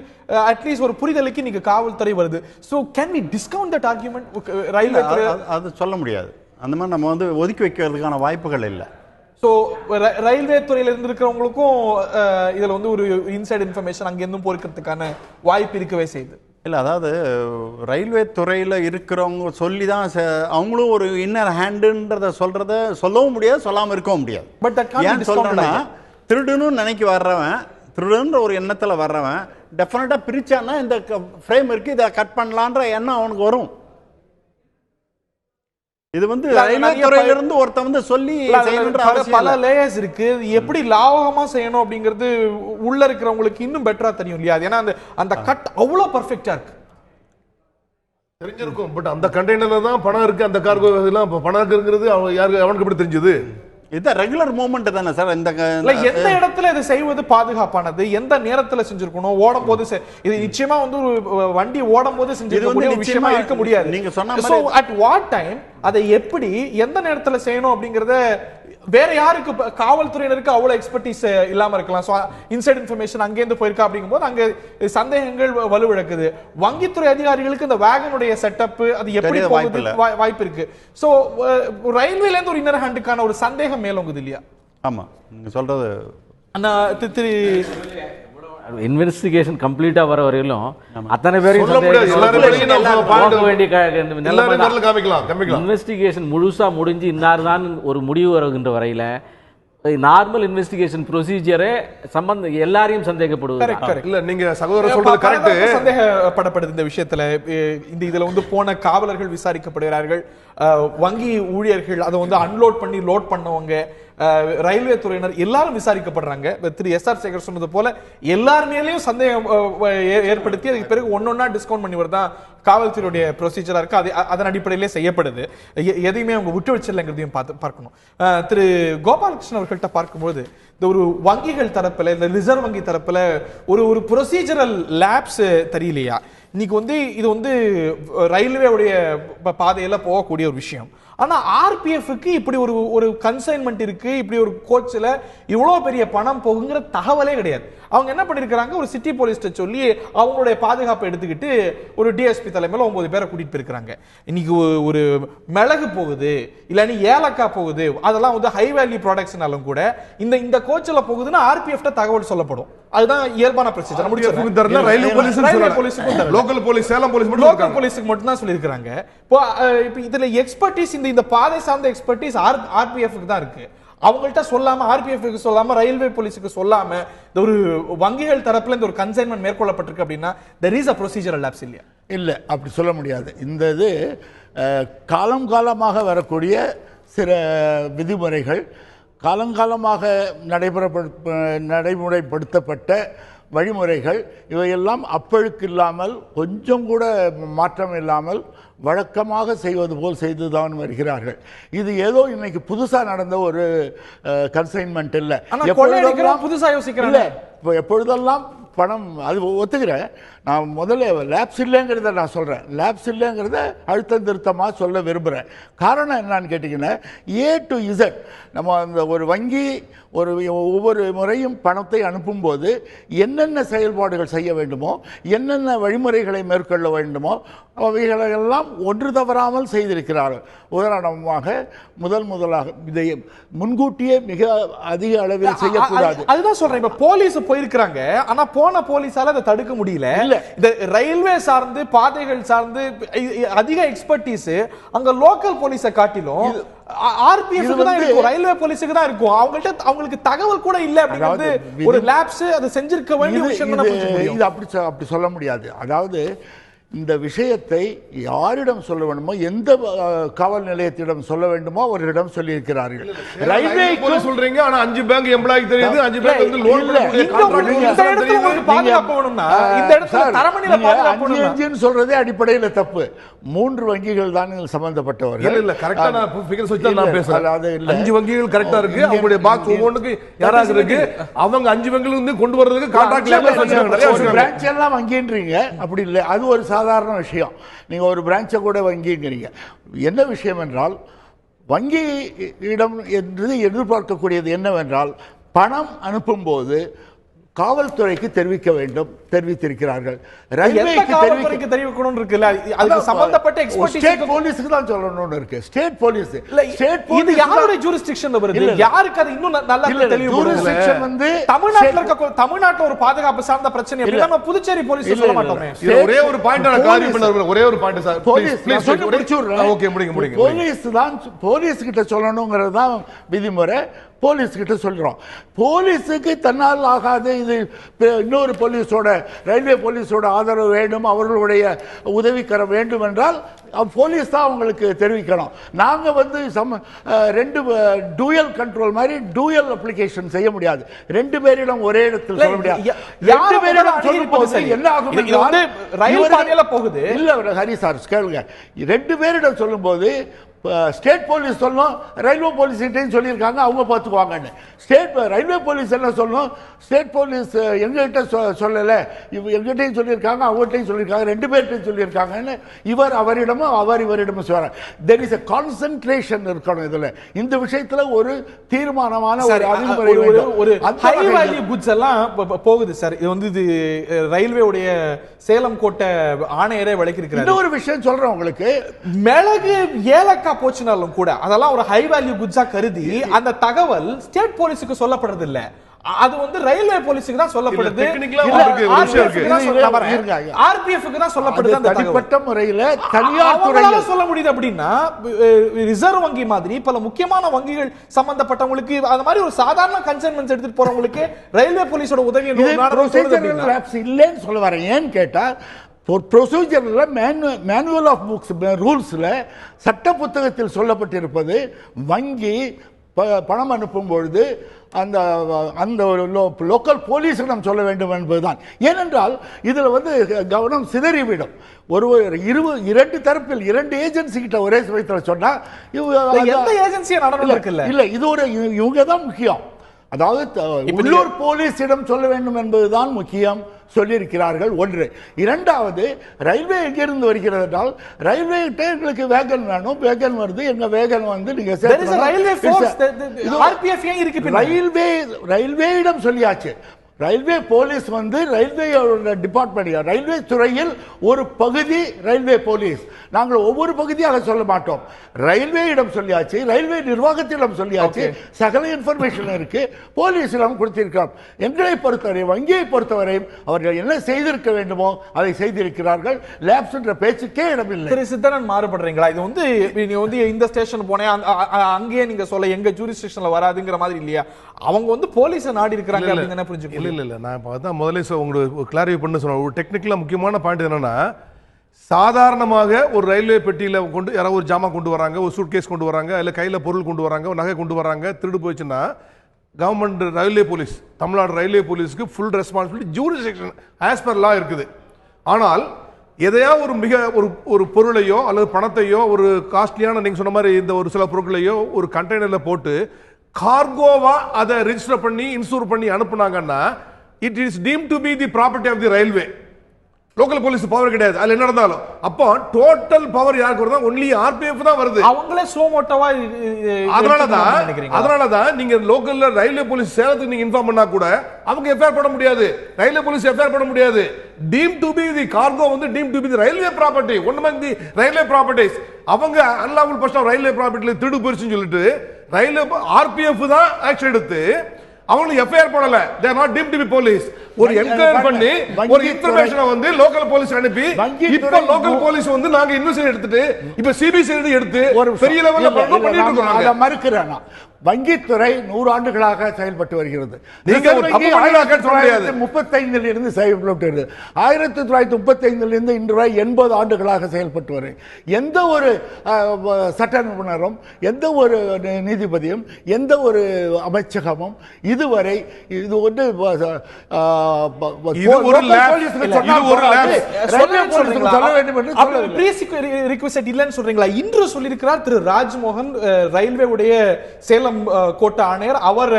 அட்லீஸ்ட் ஒரு புரிதலுக்கு நீங்க காவல்துறை வருது. So can we discount that argument? Railway அது சொல்ல முடியாது. அந்த மாதிரி நம்ம வந்து ஒதுக்கி வைக்கிறதுக்கான வாய்ப்புகள் இல்லை. ஸோ ரயில்வே துறையில் இருந்திருக்கிறவங்களுக்கும் இதில் வந்து ஒரு இன்சைட் இன்ஃபர்மேஷன் அங்கேருந்தும் போயிருக்கிறதுக்கான வாய்ப்பு இருக்கவே செய்யுது. இல்லை, அதாவது ரயில்வே துறையில் இருக்கிறவங்க சொல்லி தான் அவங்களும் ஒரு இன்னர் ஹேண்டுன்றதை சொல்லவும் முடியாது, சொல்லாமல் இருக்கவும் முடியாது. பட் ஏன் சொல்கிறேன்னா, திருடுன்னு நினைக்க வர்றவன், திருடுன்ற ஒரு எண்ணத்தில் வர்றவன் டெஃபினட்டாக பிரிச்சான்னா இந்த ஃப்ரேம் இருக்கு, இதை கட் பண்ணலான்ற எண்ணம் அவனுக்கு வரும். இது வந்து ரயில்வே துறையிலிருந்து ஒருத்த வந்து சொல்லி பல லேயர்ஸ் இருக்கு. எப்படி லாபகமா செய்யணும் அப்படிங்கிறது உள்ள இருக்கிறவங்களுக்கு இன்னும் பெட்டரா தெரியும் இல்லையா? ஏன்னா அந்த கட் அவ்வளவு பெர்ஃபெக்ட்டா இருக்கு, தெரிஞ்சிருக்கும். பட் அந்த கண்டெய்னர்ல தான் பணம் இருக்கு, அந்த கார்கோ எல்லாம் பணம் இருக்குங்கிறது அவனுக்கு எப்படி தெரிஞ்சது? இது ரெகுலர் மூவ்மெண்ட் தானே சார். எந்த இடத்துல இதை செய்வது பாதுகாப்பானது, எந்த நேரத்துல செஞ்சிருக்கணும், ஓடும் போது இது நிச்சயமா வந்து ஒரு வண்டி ஓடும் போது செஞ்சிருக்க விஷயமா இருக்க முடியாது. நீங்க சொன்ன அட் வாட் டைம் அதை எப்படி எந்த நேரத்துல செய்யணும் அப்படிங்கறத வேற யாருக்கு, காவல்துறையினருக்கு அவ்வளவு எக்ஸ்பர்டீஸ் இல்லாம இருக்கலாம். இன்சைட் இன்ஃபர்மேஷன் அங்கேருந்து போயிருக்கா அப்படிங்கும்போது அங்க சந்தேகங்கள் வலுவிழக்குது. வங்கித்துறை அதிகாரிகளுக்கு இந்த வேகனுடைய செட்டப் அது எப்படி போகுது வாய்ப்பு இருக்கு. சோ ரயில்வேல இருந்து ஒரு இன்னர் ஹேண்டுக்கான ஒரு சந்தேகம் மேலோங்குது இல்லையா? ஆமா, நீங்க சொல்றது. இன்வெஸ்டிகேஷன் கம்ப்ளீட்டா வர வரையிலும் அத்தனை பேரையும் இன்வெஸ்டிகேஷன் முழுசா முடிஞ்சு இன்னார் தான் ஒரு முடிவு வருகின்ற வரையில நார்மல் இன்வெஸ்டிகேஷன் ப்ரொசீஜரே எல்லாரையும் சந்தேகப்படுவது. இல்ல நீங்க சகோதரர் சொல்றது கரெக்ட். சந்தேகப்படப்படுது இந்த விஷயத்துல. இதுல வந்து போன காவலர்கள் விசாரிக்கப்படுகிறார்கள், வங்கி ஊழியர்கள் அதை வந்து அன்லோட் பண்ணி லோட் பண்ணவங்க, ரயில்வே துறையினர் எல்லாரும் விசாரிக்கப்படுறாங்க. திரு எஸ்.ஆர். சேகர் சொன்னது போல எல்லார் மேலேயும் சந்தேகம் ஏற்படுத்தி அதுக்கு பிறகு ஒன்னொன்னா டிஸ்கவுண்ட் பண்ணி வரதான் காவல்துறையுடைய ப்ரொசீஜரா இருக்கு. அதன் அடிப்படையிலே செய்யப்படுது. எதையுமே அவங்க விட்டு வச்சிடலைங்கிறதையும் பார்க்கணும். திரு கோபாலகிருஷ்ணன் அவர்கள்ட்ட பார்க்கும்போது இந்த ஒரு வங்கிகள் தரப்புல, இந்த ரிசர்வ் வங்கி தரப்புல ஒரு ப்ரொசீஜரல் லேப்ஸ் தெரியலையா? இன்னைக்கு வந்து இது வந்து ரயில்வேவுடைய பாதையில போகக்கூடிய ஒரு விஷயம். ஆனா ஆர்பிஎஃப்க்கு இப்படி ஒரு கன்சைன்மெண்ட் இருக்கு, இப்படி ஒரு கோச்சில் இவ்வளவு பெரிய பணம் போகுங்கிற தகவலே கிடையாது. அவங்க என்ன பண்ணிருக்காங்க, ஒரு சிட்டி போலீஸ்ட சொல்லி அவங்களுடைய பாதுகாப்பை எடுத்துக்கிட்டு ஒரு டிஎஸ்பி தலைமையில 9 பேரை கூட்டிட்டு போயிருக்காங்க. இன்னைக்கு ஒரு மிளகு போகுது, இல்ல ஏலக்காய் போகுது, அதெல்லாம் வந்து ஹை வேல்யூ ப்ராடக்ட்ஸ்னாலும் கூட இந்த கோச்சில் போகுதுன்னா ஆர்பிஎஃப் தகவல் சொல்லப்படும். அதுதான் இயல்பான procedure. Local police, Salem police local போலீஸ்க்கு மட்டும் தான் சொல்லியிருக்காங்க. இப்போ இதுல எக்ஸ்பர்டீஸ், இந்த பாதை சார்ந்த எக்ஸ்பர்டீஸ் ஆர்பிஎஃப்க்கு தான் இருக்கு. அவங்கள்ட்ட சொல்லாம, ஆர்பிஎஃப்க்கு சொல்லாம, ரயில்வே போலீஸுக்கு சொல்லாம இந்த ஒரு வங்கிகள் தரப்புல இந்த ஒரு கன்சைன்மெண்ட் மேற்கொள்ளப்பட்டிருக்கு அப்படின்னா there is a procedural lapse இல்லையா? இல்ல, அப்படி சொல்ல முடியாது. இந்த இது காலம் காலமாக வரக்கூடிய சில விதிமுறைகள், காலங்காலமாக நடைமுறைப்படுத்தப்பட்ட வழிமுறைகள், இவையெல்லாம் அப்பழுக்கு இல்லாமல், கொஞ்சம் கூட மாற்றம் இல்லாமல் வழக்கமாக செய்வது போல் செய்துதான் வருகிறார்கள். இது ஏதோ இன்னைக்கு புதுசா நடந்த ஒரு கன்சைன்மெண்ட் இல்லை. புதுசா யோசிக்கிறேன். எப்பொழுதெல்லாம் பணம், அது ஒத்துக்கிறேன். நான் முதல்ல லேப்ஸ் இல்லைங்கிறத நான் சொல்கிறேன். லேப்ஸ் இல்லைங்கிறத அழுத்தம் திருத்தமாக சொல்ல விரும்புகிறேன். காரணம் என்னன்னு கேட்டிங்கன்னா, A to Z நம்ம அந்த ஒரு வங்கி ஒவ்வொரு முறையும் பணத்தை அனுப்பும்போது என்னென்ன செயல்பாடுகள் செய்ய வேண்டுமோ, என்னென்ன வழிமுறைகளை மேற்கொள்ள வேண்டுமோ அவைகளெல்லாம் ஒன்று தவறாமல் செய்திருக்கிறார்கள். உதாரணமாக முதலாக இதை முன்கூட்டியே மிக அதிக அளவில் செய்யக்கூடாது. அதுதான் சொல்றேன். இப்ப போலீஸ் போயிருக்கிறாங்க, ஆனா போன போலீஸால அதை தடுக்க முடியல. இந்த ரயில்வே சார்ந்து, பாதைகள் சார்ந்து அதிக எக்ஸ்பர்டீஸ் அங்க லோக்கல் போலீஸை காட்டிலும் ஆர்பிஎஃப்க்கு தான் இருக்கும், ரயில்வே போலீஸுக்கு தான் இருக்கும். அவங்களுக்கு தகவல் கூட இல்ல அப்படிங்கிறது ஒரு லேப்ஸ். அதை செஞ்சிருக்க வேண்டிய விஷயம். இது அப்படி சொல்ல முடியாது. அதாவது இந்த விஷயத்தை யாரிடம் சொல்ல வேண்டுமோ, எந்த காவல் நிலையத்திடம் சொல்ல வேண்டுமோ அவர்களிடம் சொல்லி இருக்கிறார்கள். ரயில்வே சொல்றீங்க, ஆனா 5 பேங்க் எம்ப்ளாய்க்கு தெரியுது, 5 பேங்க் வந்து லோன் சொல்றதே அடிப்படையில் தப்பு. 3 வங்கிகள் தான் சம்பந்தப்பட்டவர்கள். இல்ல கரெக்ட்டா நான் ஃபிகர் சொல்லி நான் பேசுறேன். 5 வங்கிகள் கரெக்ட்டா இருக்கு. அவங்களுடைய பாக்ஸ் ஒவ்வொன்றுக்கு யாராக இருக்கு, அவங்க 5 வங்கில இருந்து கொண்டு வரதுக்கு கான்ட்ராக்ட் லேபர் வச்சிருக்காங்க. பிரான்ச் எல்லாம் வங்கின்றீங்க, அப்படி இல்லை. அது ஒரு சாதாரண விஷயம். நீங்க ஒரு பிரான்ச்சை கூட வங்கிங்கிறீங்க. என்ன விஷயம் என்றால், வங்கியிடம் என்று எதிர்பார்க்கக்கூடியது என்னவென்றால், பணம் அனுப்பும் போது காவல்துறைக்கு தெரிவிக்க வேண்டும், தெரிவித்திருக்கிறார்கள். ரயில்வேக்கு தெரிவிக்கணும் இருக்குல்ல, அதுக்கு சம்பந்தப்பட்ட எக்ஸ்பர்ட் ஸ்டேட் போலீஸ்க்கு தான் சொல்லணும்னு இருக்கு. ஸ்டேட் போலீஸ், இது யாருடைய ஜூரிஸ்டிக்ஷன் வருது? யாருக்கு அது இன்னும் நல்லா தெளிவு? ஜூரிஸ்டிக்ஷன் வந்து தமிழ்நாட்டுல ஒரு பாதுகாப்பு சார்ந்த பிரச்சனை அப்படி நம்ம புதுச்சேரி போலீஸ் சொல்ல மாட்டோமே. ஒரே ஒரு பாயிண்ட் நான் கிளாரிஃபை பண்ண ஒரே ஒரு பாயிண்ட் சார், ப்ளீஸ் ஓகே முடிங்க. போலீஸ் தான், போலீஸ் கிட்ட சொல்லணும்ங்கிறது தான் விதிமுறை. போலீஸ் கிட்ட சொல்றோம். போலீஸுக்கு தன்னால் ஆகாது, இது இன்னொரு போலீஸோட, ரயில்வே போலீஸோட ஆதரவு வேண்டும், அவர்களுடைய உதவிக்கர வேண்டும் என்றால் போலீஸ் தான் அவங்களுக்கு தெரிவிக்கணும். நாங்க வந்து 2 டூயல் கண்ட்ரோல் மாதிரி டூயல் அப்ளிகேஷன் செய்ய முடியாது. 2 பேரிடம் ஒரே இடத்தில் சொல்ல முடியாது. 2 பேரிடம் சொல்லும்போது என்ன ஆகும் என்றால், ரயில் பாதையில போகுது இல்ல ஹரி சார் கேளுங்க, 2 பேரிடம் சொல்லும்போது ஸ்டேட் போலீஸ் சொல்லணும், ரயில்வே போலீஸ் கிட்டையும் சொல்லியிருக்காங்க, அவங்க பார்த்துக்குவாங்கன்னு. ரயில்வே போலீஸ் என்ன சொல்லணும், ஸ்டேட் போலீஸ் எங்ககிட்ட சொல்லலை, எங்ககிட்டையும் சொல்லியிருக்காங்க, அவங்ககிட்டையும் சொல்லியிருக்காங்க, 2 பேர்கிட்டையும் சொல்லியிருக்காங்கன்னு இவர் அவரிடமும் அவர் இவரிடமும் சொல்றாங்க. தெர் இஸ் எ கான்சென்ட்ரேஷன் இருக்கணும் இதுல. இந்த விஷயத்துல ஒரு தீர்மானமான ஒரு அணுகுமுறை வேண்டும். ஒரு ஹை வேல்யூ குட்ஸ் எல்லாம் போகுது சார். இது வந்து இது ரயில்வே உடைய சேலம் கோட்டை ஆணையரே விளக்கி இருக்கிறார். இன்னொரு விஷயம் சொல்றேன் உங்களுக்கு, மிளகு, ஏலக்காய் போச்சுனாலும் கூட அதெல்லாம் ஒரு ஹை வேல்யூ குட்ஸா கருதி அந்த தகவல் ஸ்டேட் போலீஸுக்கு சொல்லப்படுறது இல்ல, அது வந்து ரயில்வே போலீஸுக்கு தான் சொல்லப்படுது, ஆர்பிஎஃப்க்கு தான் சொல்லப்படுது. அந்த தனிப்பட்ட முறையில் தனியார் துறையில சொல்ல முடியுது அப்படின்னா ரிசர்வ் வங்கி மாதிரி பல முக்கியமான வங்கிகள் சம்பந்தப்பட்டவங்களுக்கு அந்த மாதிரி ஒரு சாதாரண கன்சைன்மென்ட்ஸ் எடுத்துட்டு போறவங்களுக்கு ரயில்வே போலீஸோட உதவி இல்லைன்னு சொல்ல வரேன். ஏன்னு கேட்டா ப்ரொசீஜரில் மேனுவல் ஆஃப் புக்ஸ் ரூல்ஸில் சட்ட புத்தகத்தில் சொல்லப்பட்டிருப்பது வங்கி பணம் அனுப்பும் பொழுது அந்த அந்த லோக்கல் போலீஸிடம் சொல்ல வேண்டும் என்பதுதான். ஏனென்றால் இதில் வந்து கவனம் சிதறிவிடும். இரண்டு தரப்பில் 2 ஏஜென்சி கிட்ட ஒரே சமயத்தில் சொன்னா இல்ல, இது ஒரு இவங்க தான் முக்கியம். அதாவது உள்ளூர் போலீஸிடம் சொல்ல வேண்டும் என்பதுதான் முக்கியம் சொல்லியிருக்கிறார்கள். ஒன்று. இரண்டாவது, ரயில்வே எங்கிருந்து வருகிறது என்றால் ரயில்வே எங்களுக்கு வேகன் வேணும், வேகன் வருது, எங்க வேகன் வந்து நீங்க ரயில்வேயிடம் சொல்லியாச்சு. ரயில்வே போலீஸ் வந்து ரயில்வே டிபார்ட்மெண்ட் ரயில்வே துறையில் ஒரு பகுதி ரயில்வே போலீஸ். நாங்கள் ஒவ்வொரு பகுதியாக சொல்ல மாட்டோம். ரயில்வேயிடம் சொல்லியாச்சு, ரயில்வே நிர்வாகத்திடம் சொல்லியாச்சு, சகல இன்ஃபர்மேஷன் இருக்கு, போலீஸிடம் கொடுத்திருக்கிறோம். எங்களை பொறுத்தவரை வங்கியை பொறுத்தவரையும் அவர்கள் என்ன செய்திருக்க வேண்டுமோ அதை செய்திருக்கிறார்கள். லேப்ஸ் என்ற பேச்சுக்கே இடமில்லை. திரு சித்தரன் மாறுபடுறீங்களா? இது வந்து நீங்க வந்து இந்த ஸ்டேஷன் போனே அங்கேயே நீங்க சொல்ல எங்க ஜூரிஸ்டிக்ஷன்ல வராதுங்கிற மாதிரி இல்லையா? அவங்க வந்து போலீஸை நாடி இருக்கிறாங்க அப்படின்னு என்ன புரிஞ்சுக்கணும்? இல்ல நான் இப்போ அதான் முதல்ல உங்களுக்கு கிளாரிஃபை பண்ண சொன்னேன். ஒரு டெக்னிக்கலாக முக்கியமான பாயிண்ட் என்னன்னா, சாதாரணமாக ஒரு ரயில்வே பெட்டியில் கொண்டு யாராவது ஒரு ஜாமான் கொண்டு வராங்க, ஒரு சூட்கேஸ் கொண்டு வராங்க, இல்லை கையில் பொருள் கொண்டு வராங்க, ஒரு நகை கொண்டு வராங்க, திருடு போயிடுச்சுன்னா government railway police, Tamil Nadu railway போலீஸுக்கு full responsibility jurisdiction as per law இருக்குது. ஆனால் எதையா ஒரு மிக ஒரு பொருளையோ அல்லது பணத்தையோ ஒரு காஸ்ட்லியான நீங்கள் சொன்ன மாதிரி இந்த ஒரு சில பொருட்களையோ ஒரு கண்டெய்னரில் போட்டு கார்கோவா அதை ரெஜிஸ்டர் பண்ணி இன்சூர் பண்ணி அனுப்புனாங்கன்னா it is deemed to be the property of the railway. Local police power கிடையாது அதுல என்ன நடந்தாலும். அப்போ டோட்டல் பவர் யாருக்கு வருதா? ஒன்லி ஆர்பிஎஃப் தான் வருது. அவங்களே ஸ்லோ மோட்டோவா. அதனாலதான் நீங்க லோக்கல்ல ரயில்வே போலீஸ் சேலத்துக்கு நீங்க இன்ஃபார்ம் பண்ணா கூட அவங்க எஃப்ஐஆர் போட முடியாது, ரயில்வே போலீஸ் எஃப்ஐஆர் போட முடியாது. Deemed to be the cargo வந்து deemed to be the railway property, one among the railway properties. அவங்க அன்லாஃபுல் பர்சன் ஆஃப் ரயில்வே ப்ராப்பர்ட்டில திருடு போயிருச்சுன்னு சொல்லிட்டு ரயில்வே ஆர்பிஎஃப் தான் ஆக்ஷன் எடுத்து அவங்களுக்கு எஃப்ஐஆர் போடல. they are not deemed to be police. ஒரு என்கொயரி பண்ணி ஒரு இன்ஃபர்மேஷனை வந்து லோக்கல் போலீஸ் அனுப்பி இப்ப லோக்கல் போலீஸ் வந்து நாங்க இன்வெஸ்டிகேட் எடுத்துட்டு இப்ப சிபிசிஐடி எடுத்து ஒரு பெரிய லெவல்ல பண்ணிட்டு இருக்கோம். அத மறுக்கறேன். வங்கித்துறை 100 ஆண்டுகளாக செயல்பட்டு வருகிறது. நீங்க 35 இருந்து செயல்பட்டு வருகிறது. 1935 இருந்து இன்று வரை 80 ஆண்டுகளாக செயல்பட்டு வருகிறது. எந்த ஒரு சட்ட நிபுணரும், எந்த ஒரு நீதிபதியும், எந்த ஒரு அமைச்சகமும் இதுவரை இது ஒன்று இன்று சொல்லியிருக்கிறார் திரு ராஜ்மோகன், ரயில்வே உடைய சேலம் கோட்ட ஆணையர். அவர்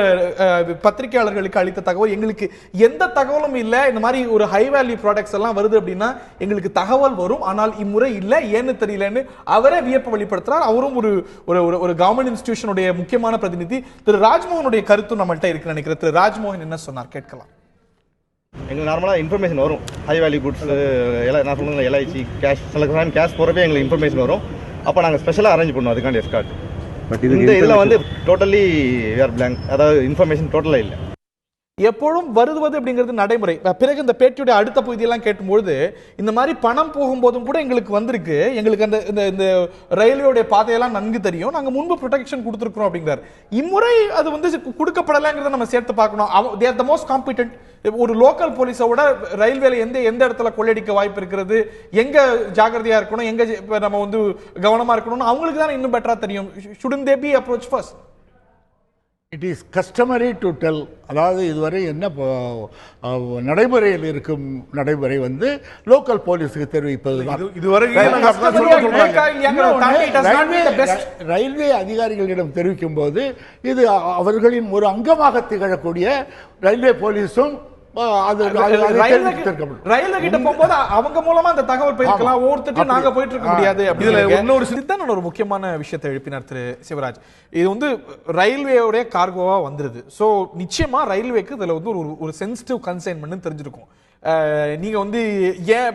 பத்திரிகையாளர்களுக்கு அளித்த தகவல், எங்களுக்கு எந்த தகவலும் இல்ல, இந்த மாதிரி ஒரு ஹை வேல்யூ ப்ராடக்ட்ஸ் எல்லாம் வருது அப்படின்னா எங்களுக்கு தகவல் வரும், ஆனால் இம்முறை இல்ல, ஏன்னு தெரியலன்னு அவரே வியப்பு வெளிப்படுத்துறார். அவரும் ஒரு கவர்மெண்ட் இன்ஸ்டிடியூஷனுடைய முக்கியமான பிரதிநிதி. திரு ராஜ்மோகனுடைய கருத்து நம்மள்ட்ட இருக்கு நினைக்கிறேன். திரு ராஜ்மோகன் என்ன சொன்னார் கேட்கலாம். எங்களுக்கு நார்மலாக இன்ஃபர்மேஷன் வரும், ஹை வேல்யூ குட்ஸ் நான் சொல்லுங்கள் எல்ஐசி கேஷ், சில டைம் கேஷ் போகிறப்பே எங்களுக்கு இன்ஃபர்மேஷன் வரும். அப்போ நாங்கள் ஸ்பெஷலாக அரேஞ்ச் பண்ணுவோம் அதுக்காண்டி எஸ்கார்ட். பட் இந்த இதில் வந்து டோட்டலி வேர் பிளாங்க், அதாவது இன்ஃபர்மேஷன் டோட்டலாக இல்லை. எப்பொழுதும் வருவது அப்படிங்கிறது நடைமுறை. பிறகு இந்த பேட்டியுடைய அடுத்த பகுதியெல்லாம் கேட்டும்பொழுது இந்த மாதிரி பணம் போகும்போதும் கூட எங்களுக்கு வந்திருக்கு, எங்களுக்கு அந்த இந்த ரயில்வேடைய பாதையெல்லாம் நன்கு தெரியும், நாங்கள் முன்பு ப்ரொடெக்ஷன் கொடுத்துருக்கிறோம் அப்படிங்கிறார். இம்முறை அது வந்து கொடுக்கப்படலைங்கிறத நம்ம சேர்த்து பார்க்கணும். They are the most competent. ஒரு லோக்கல் போலீஸோட ரயில்வேல எந்த இடத்துல கொள்ளையடிக்க வாய்ப்பு இருக்கிறது, எங்க ஜாகிரதையா இருக்கணும், எங்க நம்ம வந்து கவனமா இருக்கணும்னு அவங்களுக்கு தான் இன்னும் பெட்டரா தெரியும். shouldn't they be approached first? It is customary to tell. அதாவது இதுவரை என்ன நடைமுறையில் இருக்கும் நடைமுறை வந்து லோக்கல் போலீஸுக்கு தெரிவிப்பது. ரயில்வே அதிகாரிகளிடம் தெரிவிக்கும் போது இது அவர்களின் ஒரு அங்கமாக திகழக்கூடிய ரயில்வே போலீஸும் ரயில்வே கிட்ட போகும்போது அவங்க மூலமா அந்த தகவல் போயிருக்கலாம், ஒவ்வொருத்தட்டையும் நாங்க போயிட்டு இருக்க முடியாது. இதுல இன்னொரு சித்தன் ஒரு முக்கியமான விஷயத்தை எழுப்பினார் திரு சிவராஜ். இது வந்து ரயில்வேயோட கார்கோவா வந்துருது. சோ நிச்சயமா ரயில்வேக்கு இதுல வந்து ஒரு சென்சிட்டிவ் கன்சைன்மெண்ட் தெரிஞ்சிருக்கும். நீங்க வந்து ஏன்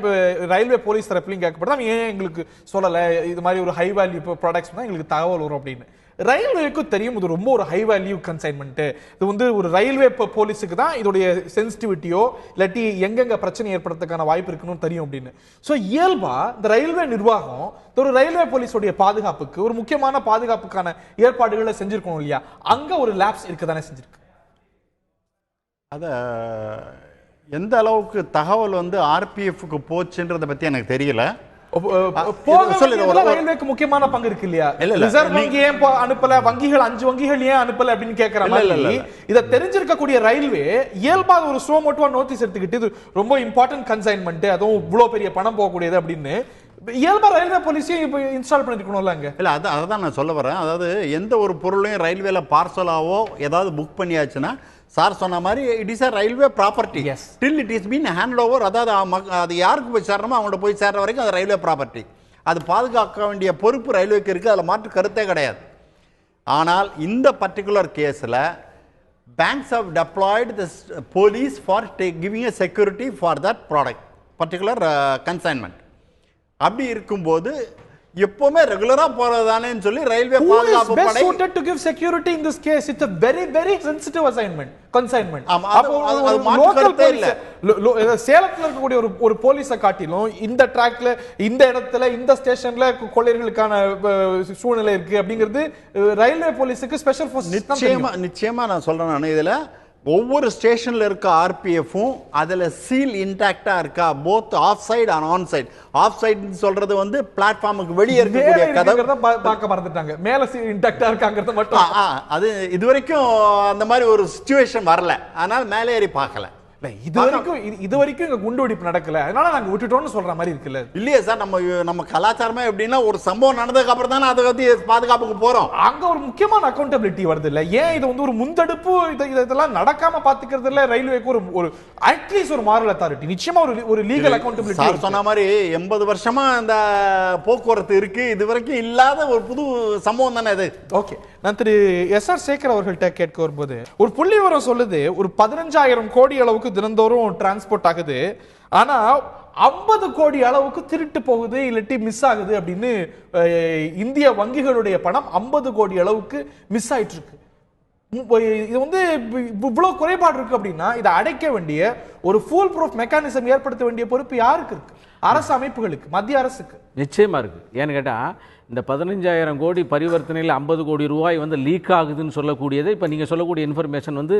ரயில்வே போலீஸ் தரப்புலையும் கேட்கப்படுது ஏன் எங்களுக்கு சொல்லலை, இது மாதிரி ஒரு ஹை வேல்யூ ப்ராடக்ட்ஸ் தான் எங்களுக்கு தகவல் வரும் அப்படின்னு. ரயில்வேக்கும் தெரியும் இது ரொம்ப ஒரு ஹை வேல்யூ கன்சைன்மெண்ட். இது வந்து ஒரு ரயில்வே போலீஸுக்கு தான் இதோடைய சென்சிட்டிவிட்டியோ இல்லாட்டி எங்கெங்க பிரச்சனை ஏற்படுறதுக்கான வாய்ப்பு இருக்குன்னு தெரியும் அப்படின்னு. ஸோ இயல்பா இந்த ரயில்வே நிர்வாகம் ஒரு ரயில்வே போலீஸோடைய பாதுகாப்புக்கு ஒரு முக்கியமான பாதுகாப்புக்கான ஏற்பாடுகளை செஞ்சிருக்கணும் இல்லையா? அங்க ஒரு லேப்ஸ் இருக்க தானே செஞ்சிருக்கு. அத எந்த அளவுக்கு தகவல் வந்து ஆர்பிஎஃப்க்கு போச்சுன்றதை பத்தி எனக்கு தெரியல. ரயில்வேக்கு முக்கியமான பங்கு இருக்கு இல்லையா? ரிசர்வ் வங்கி ஏன் அனுப்பல, வங்கிகள் 5 வங்கிகள் ஏன் அனுப்பல அப்படின்னு கேக்குறாங்க. இத தெரிஞ்சிருக்கக்கூடிய ரயில்வே இயல்பாக ஒரு ஸ்லோமோட்டோவா நோட்டீஸ் எடுத்துக்கிட்டு இது ரொம்ப இம்பார்ட்டன்ட் கன்சைன்மெண்ட், அதுவும் இவ்வளவு பெரிய பணம் போகக்கூடியது அப்படின்னு இயல்பா ரயில்வே போலீஸையும் இப்ப இன்ஸ்டால் பண்ணிருக்கணும்ல அங்க. இல்ல அதான் நான் சொல்ல வரேன். அதாவது எந்த ஒரு பொருளையும் ரயில்வேல பார்சலாவோ ஏதாவது புக் பண்ணியாச்சுன்னா சார் சொன்ன மாதிரி it is a railway property till it is been hand over. அதாவது அது யாருக்கு போய் சேரணுமோ அவங்கள்ட்ட போய் சேர்ற வரைக்கும் அது ரயில்வே ப்ராப்பர்ட்டி. அது பாதுகாக்க வேண்டிய பொறுப்பு ரயில்வேக்கு இருக்குது, அதில் மாற்று கருத்தே கிடையாது. ஆனால் இந்த பர்டிகுலர் கேஸில் banks have deployed the police for giving a security for that product particular consignment. அப்படி இருக்கும்போது எப்பவுமே ரெகுலரா போறதானேன்னு சொல்லி ரயில்வே பாதுகாப்பு படை best suited to give security in this case. It's a very very sensitive consignment. அது மாற்றே இல்ல. சேலத்துல இருக்கக்கூடிய ஒரு போலீஸை காட்டிலும் இந்த ட்ராக்ல இந்த இடத்துல இந்த ஸ்டேஷன்ல கொள்ளையர்களுக்கான சூழ்நிலை இருக்கு அப்படிங்கிறது ரயில்வே போலீஸுக்கு ஸ்பெஷல் ஃபோர்ஸ் நிச்சயமா நான் சொல்றேன். நான் இதுல ஒவ்வொரு ஸ்டேஷன்ல இருக்க ஆர்பிஎஃப்பும் அதுல சீல் இன்டாக்டா இருக்கா, both off side and on side. Off side சொல்றது வந்து பிளாட்ஃபார்முக்கு வெளியே இருக்கக்கூடிய கதவு பார்க்க மறந்துட்டாங்க, மேல சீல் இன்டாக்டா இருக்காங்கிறது மட்டும். அது இதுவரைக்கும் அந்த மாதிரி ஒரு சிச்சுவேஷன் வரல, ஆனால் மேலே ஏறி பார்க்கல. இது வரைக்கும் இங்க குண்டுவெடிப்பு நடக்கல, அதனால நாங்க விட்டுட்டோம்னு சொல்ற மாதிரி இருக்குல்ல. இல்லையே சார், நம்ம கலாச்சாரமா எப்படின்னா ஒரு சம்பவம் நடந்ததுக்கு அப்புறம் தானே அதை பத்தி பாதுகாப்புக்கு போறோம். அங்க ஒரு முக்கியமான அக்கௌண்டபிலிட்டி வருது இல்ல. ஏன் இது வந்து ஒரு முந்தெடுப்பு இதெல்லாம் நடக்காம பாத்துக்கிறது இல்ல ரயில்வேக்கு ஒரு அட்லீஸ்ட் ஒரு மாரல் அத்தாரிட்டி, நிச்சயமா ஒரு லீகல் அக்கௌண்டபிலிட்டி. சார் சொன்ன மாதிரி 80 வருஷமா இந்த போக்குவரத்து இருக்கு, இது வரைக்கும் இல்லாத ஒரு புது சம்பவம் தானே இது. ஓகே, நான் திரு எஸ்.ஆர். சேகர் அவர்கள்ட்ட கேட்க வரும்போது ஒரு புள்ளி விவரம் சொல்லுது, ஒரு 15,000 கோடி அளவுக்கு தினந்தோறும் டிரான்ஸ்போர்ட் ஆகுது, ஆனா 50 கோடி அளவுக்கு திருட்டு போகுது இல்லாட்டி மிஸ் ஆகுது அப்படின்னு இந்திய வங்கிகளுடைய பணம் 50 கோடி அளவுக்கு மிஸ் ஆயிட்டு இருக்கு. இது வந்து இவ்வளவு குறைபாடு இருக்கு அப்படின்னா இதை அடைக்க வேண்டிய ஒரு ஃபுல் ப்ரூஃப் மெக்கானிசம் ஏற்படுத்த வேண்டிய பொறுப்பு யாருக்கு இருக்கு? அரசு அமைப்புகளுக்கு, மத்திய அரசுக்கு நிச்சயமா இருக்கு. ஏன்னு கேட்டா இந்த 15,000 கோடி பரிவர்த்தனையில் 50 கோடி ரூபாய் வந்து லீக் ஆகுதுன்னு சொல்லக்கூடியது இப்போ நீங்க சொல்லக்கூடிய இன்ஃபர்மேஷன் வந்து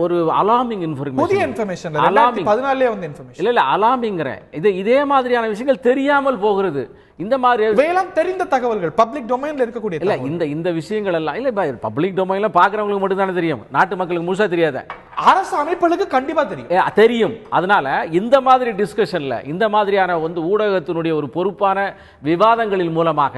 ஒரு அலார்மிங் இன்ஃபர்மேஷன், புதிய இன்ஃபர்மேஷன், 2014 வந்த இன்ஃபர்மேஷன். இல்ல அலார்மிங்கிறேன். இதே மாதிரியான விஷயங்கள் தெரியாமல் போகிறது. இந்த மாதிரி வேளாண் தெரிந்த தகவல்கள் பப்ளிக் டொமைன்ல இருக்கக்கூடிய இல்ல இந்த விஷயங்கள் எல்லாம் இல்ல பப்ளிக் டொமைன்ல பாக்குறவங்களுக்கு மட்டும் தானே தெரியும், நாட்டு மக்களுக்கு முழுசா தெரியாத. அரசு அமைப்புகளுக்கு கண்டிப்பா தெரியும். அதனால இந்த மாதிரி டிஸ்கஷன்ல இந்த மாதிரியான வந்து ஊடகத்தினுடைய ஒரு பொறுப்பான விவாதங்களின் மூலமாக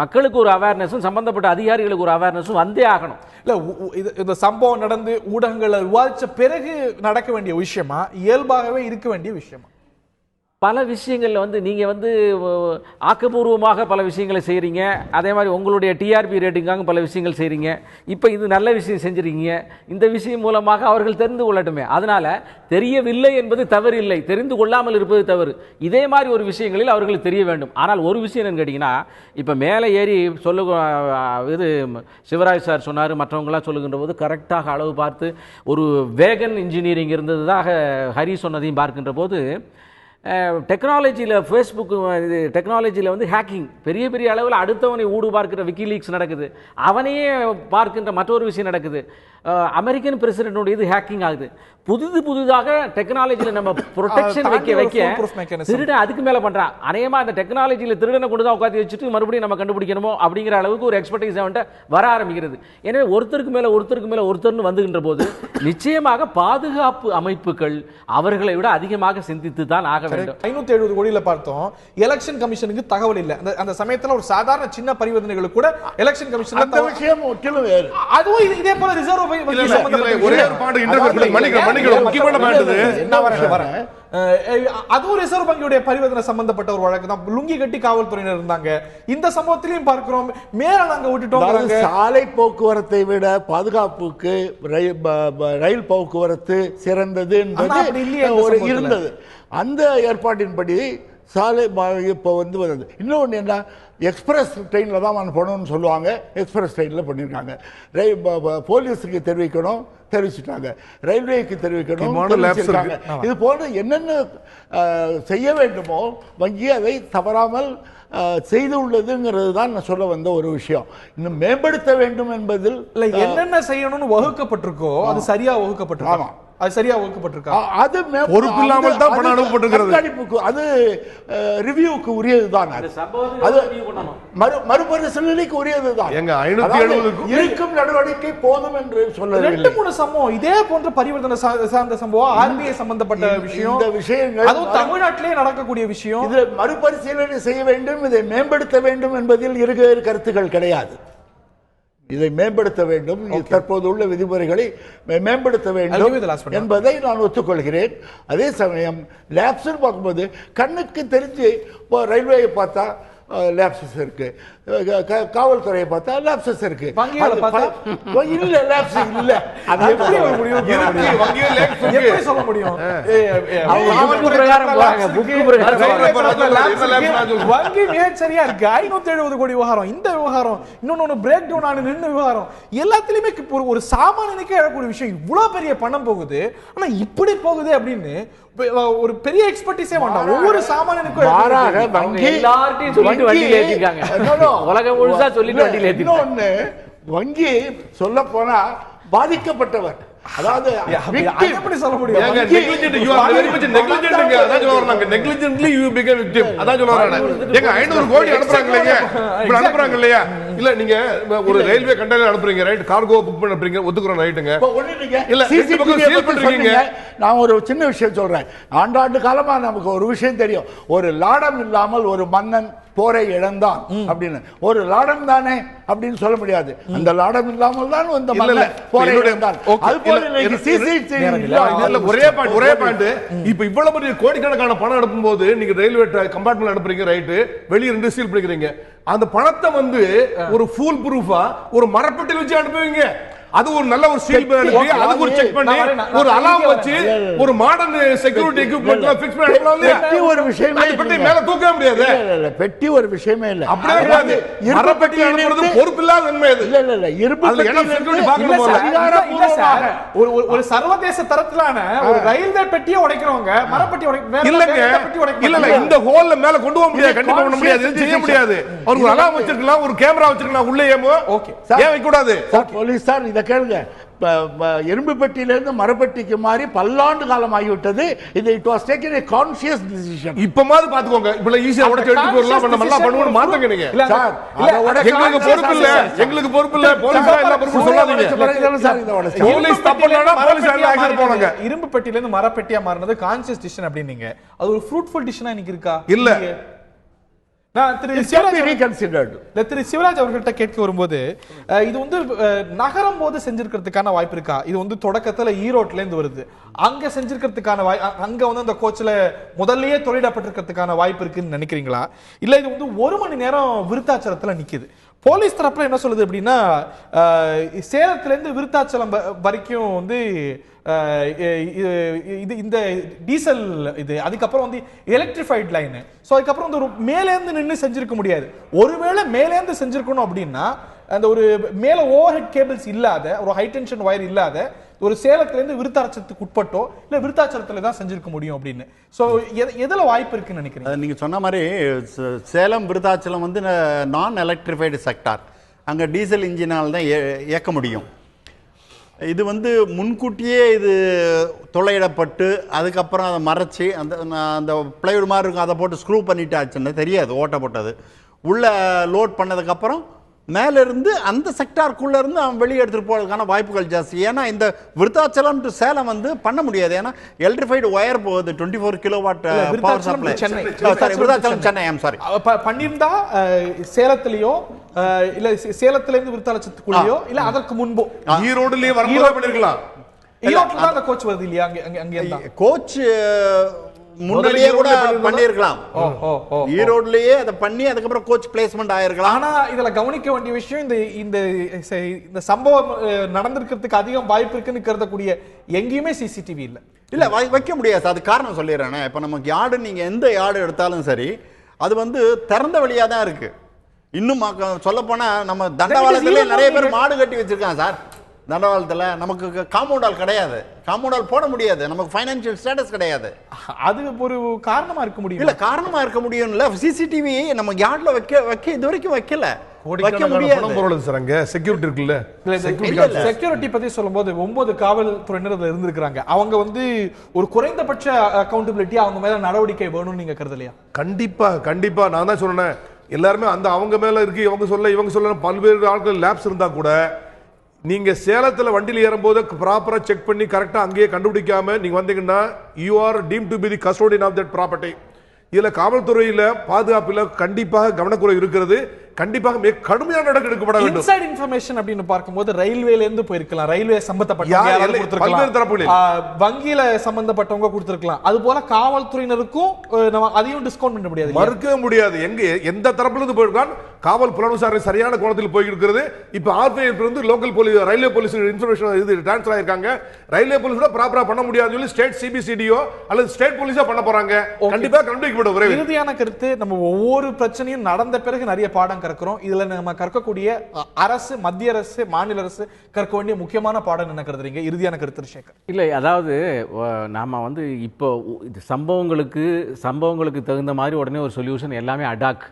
மக்களுக்கு ஒரு அவேர்னஸும் சம்பந்தப்பட்ட அதிகாரிகளுக்கு ஒரு அவேர்னஸும் வந்தே ஆகணும். இல்ல இந்த சம்பவம் நடந்து ஊடகங்களை விவாதிச்ச பிறகு நடக்க வேண்டிய விஷயமா, இயல்பாகவே இருக்க வேண்டிய விஷயமா? பல விஷயங்கள்ல வந்து நீங்க வந்து ஆக்கப்பூர்வமாக பல விஷயங்களை செய்றீங்க, அதே மாதிரி உங்களுடைய டிஆர்பி ரேட்டிங்காக பல விஷயங்கள் செய்றீங்க. இப்போ இது நல்ல விஷயம் செஞ்சிருக்கீங்க, இந்த விஷயம் மூலமாக அவர்கள் தெரிந்து கொள்ளட்டுமே. அதனால தெரியவில்லை என்பது தவறு இல்லை, தெரிந்து கொள்ளாமல் இருப்பது தவறு. இதே மாதிரி ஒரு விஷயங்களில் அவர்களுக்கு தெரிய வேண்டும். ஆனால் ஒரு விஷயம் என்னன்னு கேட்டீங்கன்னா, இப்போ மேலே ஏறி இது சிவராஜ் சார் சொன்னார், மற்றவங்களாம் சொல்லுகின்ற போது கரெக்டாக அளவு பார்த்து ஒரு வேகன் இன்ஜினியரிங் இருந்ததாக ஹரி சொன்னதையும் பார்க்கின்ற போது டெக்னாலஜியில் ஃபேஸ்புக் டெக்னாலஜியில் வந்து ஹேக்கிங் பெரிய பெரிய அளவில் அடுத்தவனை ஊடு பார்க்கிற விக்கிலீக்ஸ் நடக்குது, அவனையே பார்க்கின்ற மற்றொரு விஷயம் நடக்குது. அமெரிக்கன் பிரசிடென்ட் இது ஹேக்கிங் ஆகுது. புதுதாக டெக்னாலஜியில் நம்ம ப்ரொடெக்ஷன் வைக்க திருடன் அதுக்கு மேலே பண்ணுறான். அநேகமாக அந்த டெக்னாலஜியில் திருடனை கொண்டு தான் உட்காந்து வச்சுட்டு மறுபடியும் நம்ம கண்டுபிடிக்கணுமோ அப்படிங்கிற அளவுக்கு ஒரு எக்ஸ்பர்டைஸ் அவன்கிட்ட வர ஆரம்பிக்கிறது. எனவே ஒருத்தருக்கு மேலே ஒருத்தர்னு வந்துகின்ற போது நிச்சயமாக பாதுகாப்பு அமைப்புகள் அவர்களை விட அதிகமாக சிந்தித்து தான் ஆக வேண்டும். 570 கோடியில பார்த்தோம், எலெக்ஷன் கமிஷனுக்கு தகவல் இல்லை. அந்த சமயத்தில் ஒரு சாதாரண சின்ன பரிவர்த்தனைகளுக்கு கூட எலெக்ஷன் கமிஷன் அதுவும் இதே போல ரிசர்வ் ஒரே ஒரு பாயிண்ட் முக்கியமான பாயிண்ட் அதுவும் ரிசர்வ் வங்கியுடைய பரிவர்த்தனை சம்பந்தப்பட்ட ஒரு வழக்கு தான். லுங்கி கட்டி காவல்துறையினர் இருந்தாங்க. இந்த சம்பவத்திலையும் பார்க்கிறோம், மேல நாங்க விட்டுட்டோம். சாலை போக்குவரத்தை விட பாதுகாப்புக்கு ரயில் போக்குவரத்து சிறந்தது என்பது இருந்தது. அந்த ஏற்பாட்டின்படி சாலை இப்போ வருது. இன்னொன்று என்ன, எக்ஸ்பிரஸ் ட்ரெயினில் தான் நான் போகணும்னு சொல்லுவாங்க, எக்ஸ்பிரஸ் ட்ரெயினில் பண்ணியிருக்காங்க. போலீஸுக்கு தெரிவிச்சுட்டாங்க, ரயில்வேக்கு தெரிவிக்கணும். இது போன்ற என்னென்ன செய்ய வேண்டுமோ வங்கி அதை தவறாமல் செய்து உள்ளதுங்கிறது தான் நான் சொல்ல வந்த ஒரு விஷயம். இன்னும் மேம்படுத்த வேண்டும் என்பதில் என்னென்ன செய்யணும்னு வகுக்கப்பட்டிருக்கோ அது சரியா வகுக்கப்பட்டிருக்கோம். அது சரியா வகுக்கப்பட்டிருக்கா? அது பொறுப்பு இல்லாமல் தான் பணம் அனுப்பப்பட்டிருக்கிறது. அது ரிவ்யூக்கு உரியதுதான். அது மறுபரிசீலனைக்கு உரியதுதான். இருக்கும் நடவடிக்கை போதும் என்று சொல்ல 2-3 சம்பவம் இதே போன்ற பரிவர்த்தனை சார்ந்த சம்பவம், ஆர்பிஐ சம்பந்தப்பட்ட விஷயம், இந்த விஷயங்கள் அதுவும் தமிழ்நாட்டிலே நடக்கக்கூடிய விஷயம். இது மறுபரிசீலனை செய்ய வேண்டும், இதை மேம்படுத்த வேண்டும் என்பதில் இரு கருத்துக்கள் கிடையாது. இதை மேம்படுத்த வேண்டும், தற்போது உள்ள விதிமுறைகளை மேம்படுத்த வேண்டும் என்பதை நான் ஒத்துக்கொள்கிறேன். அதே சமயம் லேப்ஸ் பார்க்கும்போது கண்ணுக்கு தெரிஞ்சு ரயில்வேயை பார்த்தா லேப்சஸ் இருக்கு, காவல்துறையை பார்த்தா லேப்சஸ் இருக்கு. இல்ல லேப்ஸ் இல்ல, அது எப்படி சொல்ல முடியும்? வங்கி மிகச்சரியா இருக்கு. 570 கோடி விவகாரம், இந்த விவகாரம், இன்னொன்னு பிரேக் டவுன் ஆன நின்று விவகாரம், எல்லாத்திலுமே ஒரு சாமானியனுக்கே எழக்கூடிய விஷயம். இவ்வளவு பெரிய பணம் போகுது, ஆனா இப்படி போகுது அப்படின்னு ஒரு பெரிய எக்ஸ்பர்ட்டிஸே வேண்டாம். ஒவ்வொரு சாமானியனுக்கும் எல்லார்ட்டையும் சொல்லிட்டு வண்டியில ஏத்திருக்காங்க. உலகம் முழுசா சொல்லிட்டு வண்டியில ஏத்திருக்காங்க. வங்கி சொல்ல போனா பாதிக்கப்பட்டவர், அதாவது எப்படி சொல்ல முடியும்? அனுப்புறாங்க இல்லையா? இல்ல நீங்க ஒரு ரயில்வே கண்டெய்னர் அனுப்புறீங்க, ரைட், கார்கோ புக் பண்ண அனுப்புறீங்க, ஒத்துக்குறோம், ரைட்டுங்க. இல்ல சீல் பண்றீங்க. நான் ஒரு சின்ன விஷயம் சொல்றேன். ஆண்டாண்டு காலமா நமக்கு ஒரு விஷயம் தெரியும், ஒரு லாடம் இல்லாமல் ஒரு மன்னன் போரை இழந்தான் அப்படின்னு. ஒரு லாடம் தானே அப்படின்னு சொல்ல முடியாது. அந்த லாடம் இல்லாமல் தான் அந்த மன்னன் போரை இழந்தான். ஒரே பாயிண்ட். இப்ப இவ்வளவு பெரிய கோடிக்கணக்கான பணம் அனுப்பும் போது நீங்க ரயில்வே கம்பார்ட்மெண்ட் அனுப்புறீங்க, ரைட்டு, வெளியே 2 சீல் பண்ணிக்கிறீங்க. அந்த பணத்தை ஒரு ஃபுல் ப்ரூஃபா ஒரு மரப்பெட்டியில் வச்சு அனுப்புவீங்க. அது ஒரு நல்ல ஒரு சீல் பண்ணி, அதுக்கு ஒரு செக் பண்ணி, ஒரு அலார்ம் வச்சு, ஒரு மாடர்ன் செக்யூரிட்டி எக்யூப்மென்ட்லாம் ஃபிக்ஸ் பண்ணி அனுப்பலாம். பெட்டி ஒரு விஷயமே இல்ல, பெட்டி மேல தூக்க முடியாது. இல்ல பெட்டி ஒரு விஷயமே இல்ல, அப்படியே கிடையாது. மரப்பெட்டி அனுப்புறது பொறுப்பில்லாத நன்மை அது. இல்ல இல்ல இருப்பு பெட்டி செக்யூரிட்டி பார்க்கணும். ஒரு சர்வதேச தரத்திலான ஒரு ரயில்வே பெட்டியை உடைக்கிறவங்க மரப்பெட்டி இல்லங்க. இல்ல இந்த ஹோல்ல மேல கொண்டு போக முடியாது, கண்டிப்பா பண்ண முடியாது, செய்ய முடியாது. ஒரு அலார்ம் வச்சிருக்கலாம், ஒரு கேமரா வச்சிருக்கலாம், உள்ளே ஏன் வைக்க கூடாது? போலீஸ் சார் கேளுங்க, எறும்பு பெட்டியிலிருந்து மரப்பெட்டிக்கு மாறி பல்லாண்டு காலம் ஆகிவிட்டது. இது it was taken a conscious decision. இப்பமாவது பாத்துக்கோங்க, இவ்வளவு ஈஸியா உடைச்சு எடுத்து வரலாம், நம்ம நல்லா பண்ணுவோம் மாத்தங்க. நீங்க சார் எங்களுக்கு பொறுப்பு இல்ல, எங்களுக்கு பொறுப்பு இல்ல, போலீஸ் எல்லா பொறுப்பு சொல்லாதீங்க சார். இத உடைச்சு போலீஸ் தப்புனா போலீஸ் ஆக்ஷன் போடுங்க. இரும்பு பெட்டியிலிருந்து மரப்பெட்டியா மாறினது கான்ஷியஸ் டிசிஷன் அப்படினீங்க. அது ஒரு ஃப்ரூட்ஃபுல் டிசிஷனா இன்னைக்கு இருக்கா? இல்ல. திரு சிவராஜ் அவர்கள்ட்ட கேட்க வரும்போது, இது நகரம் போது செஞ்சிருக்கிறதுக்கான வாய்ப்பு இருக்கா? இது தொடக்கத்துல ஈரோட்ல இருந்து வருது, அங்க செஞ்சிருக்கிறதுக்கான அங்க அந்த கோச்ல முதல்லயே தொழிலாப்பட்டிருக்கிறதுக்கான வாய்ப்பு இருக்குன்னு நினைக்கிறீங்களா? இல்ல இது 1 மணி நேரம் விருத்தாச்சலத்துல நிக்குது. போலீஸ் தரப்புல என்ன சொல்லுது அப்படின்னா, சேலத்துல இருந்து விருத்தாச்சலம் வரைக்கும் இந்த டீசல் இது, அதுக்கப்புறம் எலக்ட்ரிஃபைட் லைன், ஸோ அதுக்கப்புறம் ஒரு மேலேருந்து நின்று செஞ்சிருக்க முடியாது. ஒருவேளை மேலேருந்து செஞ்சிருக்கணும் அப்படின்னா அந்த ஒரு மேல ஓவர் ஹெட் கேபிள்ஸ் இல்லாத, ஒரு ஹை டென்ஷன் வயர் இல்லாத ஒரு சேலத்திலேருந்து விருத்தாச்சலத்துக்கு உட்பட்டோ இல்ல விருத்தாச்சலத்துல தான் செஞ்சிருக்க முடியும் அப்படின்னு. ஸோ எதுல வாய்ப்பு இருக்குன்னு நினைக்கிறீங்க? நீங்க சொன்ன மாதிரி சேலம் விருத்தாச்சலம் நான் எலக்ட்ரிஃபைடு செக்டார், அங்க டீசல் இன்ஜினால் தான் இயக்க முடியும். இது முன்கூட்டியே இது தொலையிடப்பட்டு அதுக்கப்புறம் அதை மறைச்சி அந்த பிளைவுட் மாதிரி இருக்கும், அதை போட்டு ஸ்க்ரூ பண்ணிட்டு ஆச்சுன்னு தெரியாது, ஓட்ட போட்டது உள்ள லோட் பண்ணதுக்கப்புறம் மேலிருந்து அந்த செக்டாருக்குள்ள இருந்து அவன் வெளியே எடுத்துட்டு போறதுக்கான வாய்ப்புகள் ஜாஸ்தி. ஏன்னா இந்த விருத்தாச்சலம் டு சேலம் பண்ண முடியாது, ஏன்னா எலக்ட்ரிஃபைடு ஒயர் போகுது, 24 kilowatt power supply. Virudhachalam Chennai, sorry, பண்ணியிருந்தா சேலத்திலயோ இல்ல சேலத்துல இருந்து விருத்தாச்சலத்துக்குள்ளயோ இல்ல அதற்கு முன்போ ஈரோடுலயே பண்ணிருக்கலாம். ஈரோட்ல தான் அந்த கோச் வருது இல்லையா? அங்க கோச் முன்னாடியே கூட பண்ணிருக்கலாம். ஈரோட்லயே அதை பண்ணி அதுக்கப்புறம் கோச் பிளேஸ்மெண்ட் ஆயிருக்கலாம். ஆனா இதுல கவனிக்க வேண்டிய விஷயம், இந்த சம்பவம் நடந்திருக்கிறதுக்கு அதிகம் வாய்ப்பு இருக்குன்னு கருதக்கூடிய எங்கேயுமே சிசிடிவி இல்ல வைக்க முடியாது. அது காரணம் சொல்லிடுறேன். இப்ப நமக்கு யார்டு, நீங்க எந்த யார்டு எடுத்தாலும் சரி, அது வந்து திறந்த வழியா தான் இருக்கு. இன்னும் சொல்ல போனா நம்ம தண்டவாளத்திலே நிறைய பேர் மாடு கட்டி வச்சிருக்காங்க சார். தண்டவாளத்துல நமக்கு காம்பவுண்டால் கிடையாது, காம்பவுண்டால் போட முடியாது, நமக்கு ஃபைனான்சியல் ஸ்டேட்டஸ் கிடையாது. அது ஒரு காரணமா இருக்க முடியும். இல்ல காரணமா இருக்க முடியும் இல்ல. சிசிடிவி நம்ம யார்ட்ல வைக்க இது வரைக்கும் வைக்கல. செக்யூரிட்டி பத்தி சொல்லும்போது 9 காவல்துறையினர் இருந்திருக்காங்க. அவங்க வந்து ஒரு குறைந்தபட்ச அக்கௌண்டபிலிட்டி, அவங்க மேல நடவடிக்கை வேணும்னு நீங்க கருதலையா? கண்டிப்பா நான் தான் சொன்னேன். எல்லாருமே அந்த அவங்க மேல இருக்கு, இவங்க சொல்ல பல்வேறு ஆட்கள் லேப்ஸ் இருந்தா கூட நீங்க சேலத்துல வண்டியில் ஏறும்போது ப்ராப்பரா செக் பண்ணி கரெக்டா அங்கேயே கண்டுபிடிக்காம நீங்க வந்தீங்கன்னா you are deemed to be the custodian of that property. இதுல காவல்துறையில பாதுகாப்புல கண்டிப்பாக கவனக்குறை இருக்கிறது. கண்டிப்பாக மிக கடுமையான நடவடிக்கை எடுக்கப்பட வேண்டும். இன்சைட் இன்ஃபர்மேஷன் அப்படின்னு பார்க்கும்போது ரயில்வேல இருந்து போயிருக்கலாம், ரயில்வே சம்பந்தப்பட்ட பல்வேறு தரப்புகளில் வங்கியில சம்பந்தப்பட்டவங்க கொடுத்திருக்கலாம். அது போல காவல்துறையினருக்கும் நம்ம அதையும் டிஸ்கவுண்ட் பண்ண முடியாது, மறுக்க முடியாது. எந்த தரப்புல இருந்து போயிருக்கான் காவல் புலன் விசாரணை சரியான கோணத்தில் போய் இருக்கிறது. இப்ப ஆர்பிஐ இருந்து local police, railway police information இது ட்ரான்ஸ்ஃபர் ஆயிருக்காங்க. ரயில்வே போலீஸ் கூட ப்ராப்பரா பண்ண முடியாது சொல்லி ஸ்டேட் சிபிசிடியோ அல்லது ஸ்டேட் போலீஸா பண்ண போறாங்க. கண்டிப்பா கண்டுபிடிக்கப்படும் விரைவில். இறுதியான கருத்து, நம்ம ஒவ்வொரு பிரச்சனையும் நடந்த பிறகு நிறைய பாடம் கற்கிறோம். இதுல நம்ம கற்கக்கூடிய அரசு, மத்திய அரசு, மாநில அரசு கற்க வேண்டிய முக்கியமான பாடம் என்ன கருதுறீங்க? இறுதியான கருத்து சேகர். இல்லை, அதாவது நாம வந்து இப்போ சம்பவங்களுக்கு தகுந்த மாதிரி உடனே ஒரு சொல்யூஷன் எல்லாமே அடாக்.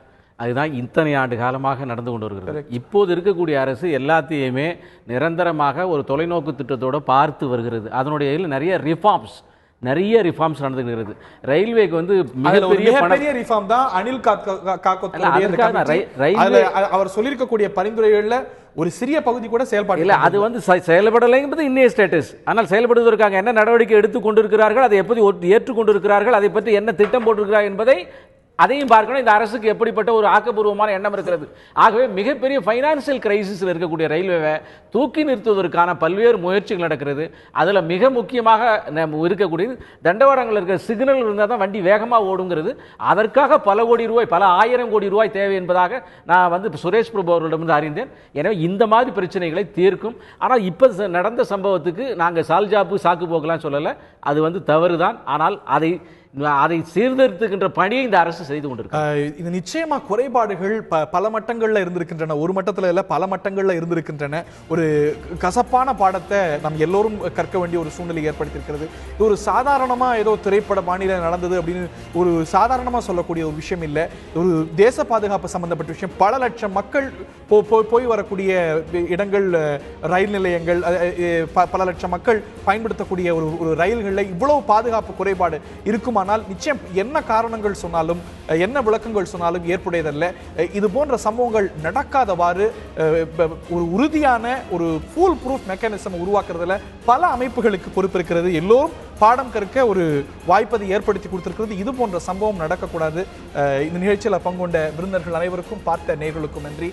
அதுதான் இத்தனை ஆண்டு காலமாக நடந்து கொண்டு வருகிறது. இப்போது இருக்கக்கூடிய அரசு எல்லாத்தையுமே நிரந்தரமாக ஒரு தொலைநோக்கு திட்டத்தோடு பார்த்து வருகிறது. அதனுடைய நிறைய ரிஃபார்ம்ஸ் நடந்துகிறது. ரயில்வேக்கு வந்து மிகப்பெரிய ரிஃபார்ம் தான் அனில் அவர் சொல்லியிருக்கக்கூடிய பரிந்துரைகள்ல ஒரு சிறிய பகுதி கூட செயல்பாடு இல்லை. அது வந்து செயல்படலை என்பது இன்னைய ஸ்டேட்டஸ். ஆனால் செயல்படுவதற்காக என்ன நடவடிக்கை எடுத்துக் கொண்டிருக்கிறார்கள், அதை எப்படி ஏற்றுக்கொண்டிருக்கிறார்கள், அதை பற்றி என்ன திட்டம் போட்டிருக்கிறார் என்பதை அதையும் பார்க்கணும். இந்த அரசுக்கு எப்படிப்பட்ட ஒரு ஆக்கப்பூர்வமான எண்ணம் இருக்கிறது. ஆகவே மிகப்பெரிய ஃபைனான்சியல் கிரைசிஸில் இருக்கக்கூடிய ரயில்வேவை தூக்கி நிறுத்துவதற்கான பல்வேறு முயற்சிகள் நடக்கிறது. அதில் மிக முக்கியமாக இருக்கக்கூடியது தண்டவாளங்கள் இருக்கிற சிக்னல் இருந்தால் தான் வண்டி வேகமாக ஓடுங்கிறது. அதற்காக பல கோடி ரூபாய், பல ஆயிரம் கோடி ரூபாய் தேவை என்பதாக நான் வந்து சுரேஷ் பிரபு அவர்களிடமிருந்து அறிந்தேன். எனவே இந்த மாதிரி பிரச்சனைகளை தீர்க்கும். ஆனால் இப்போ நடந்த சம்பவத்துக்கு நாங்கள் சாக்கு போக்கலாம் சொல்லலை. அது வந்து தவறு தான். ஆனால் அதை சீர்திருத்துகின்ற பணியை இந்த அரசு செய்து கொண்டிருக்கிறது. இது நிச்சயமா குறைபாடுகள் பல மட்டங்கள்ல இருந்திருக்கின்றன. ஒரு மட்டத்துல இல்ல, பல மட்டங்கள்ல இருந்திருக்கின்றன. ஒரு கசப்பான பாடத்தை நாம் எல்லோரும் கற்க வேண்டிய ஒரு சூழ்நிலை ஏற்படுத்தியிருக்கிறது. இது ஒரு சாதாரணமா ஏதோ திரைப்பட மாநில நடந்தது அப்படின்னு ஒரு சாதாரணமா சொல்லக்கூடிய ஒரு விஷயம் இல்லை. ஒரு தேச பாதுகாப்பு சம்பந்தப்பட்ட விஷயம். பல லட்சம் மக்கள் போய் வரக்கூடிய இடங்கள், ரயில் நிலையங்கள், பல லட்சம் மக்கள் பயன்படுத்தக்கூடிய ஒரு ரயில்களில் இவ்வளவு பாதுகாப்பு குறைபாடு இருக்குமானால் நிச்சயம் என்ன காரணங்கள் சொன்னாலும், என்ன விளக்கங்கள் சொன்னாலும் ஏற்புடையதல்ல. இது போன்ற சம்பவங்கள் நடக்காதவாறு ஒரு உறுதியான ஒரு ஃபுல் ப்ரூஃப் மெக்கானிசம் உருவாக்குறதுல பல அமைப்புகளுக்கு பொறுப்பு இருக்கிறது. எல்லோரும் பாடம் கற்க ஒரு வாய்ப்பை ஏற்படுத்தி கொடுத்திருக்கிறது. இது போன்ற சம்பவம் நடக்கக்கூடாது. இந்த நிகழ்ச்சியில் பங்குகொண்ட விருந்தினர்கள் அனைவருக்கும், பார்த்த நேயர்களுக்கும் நன்றி.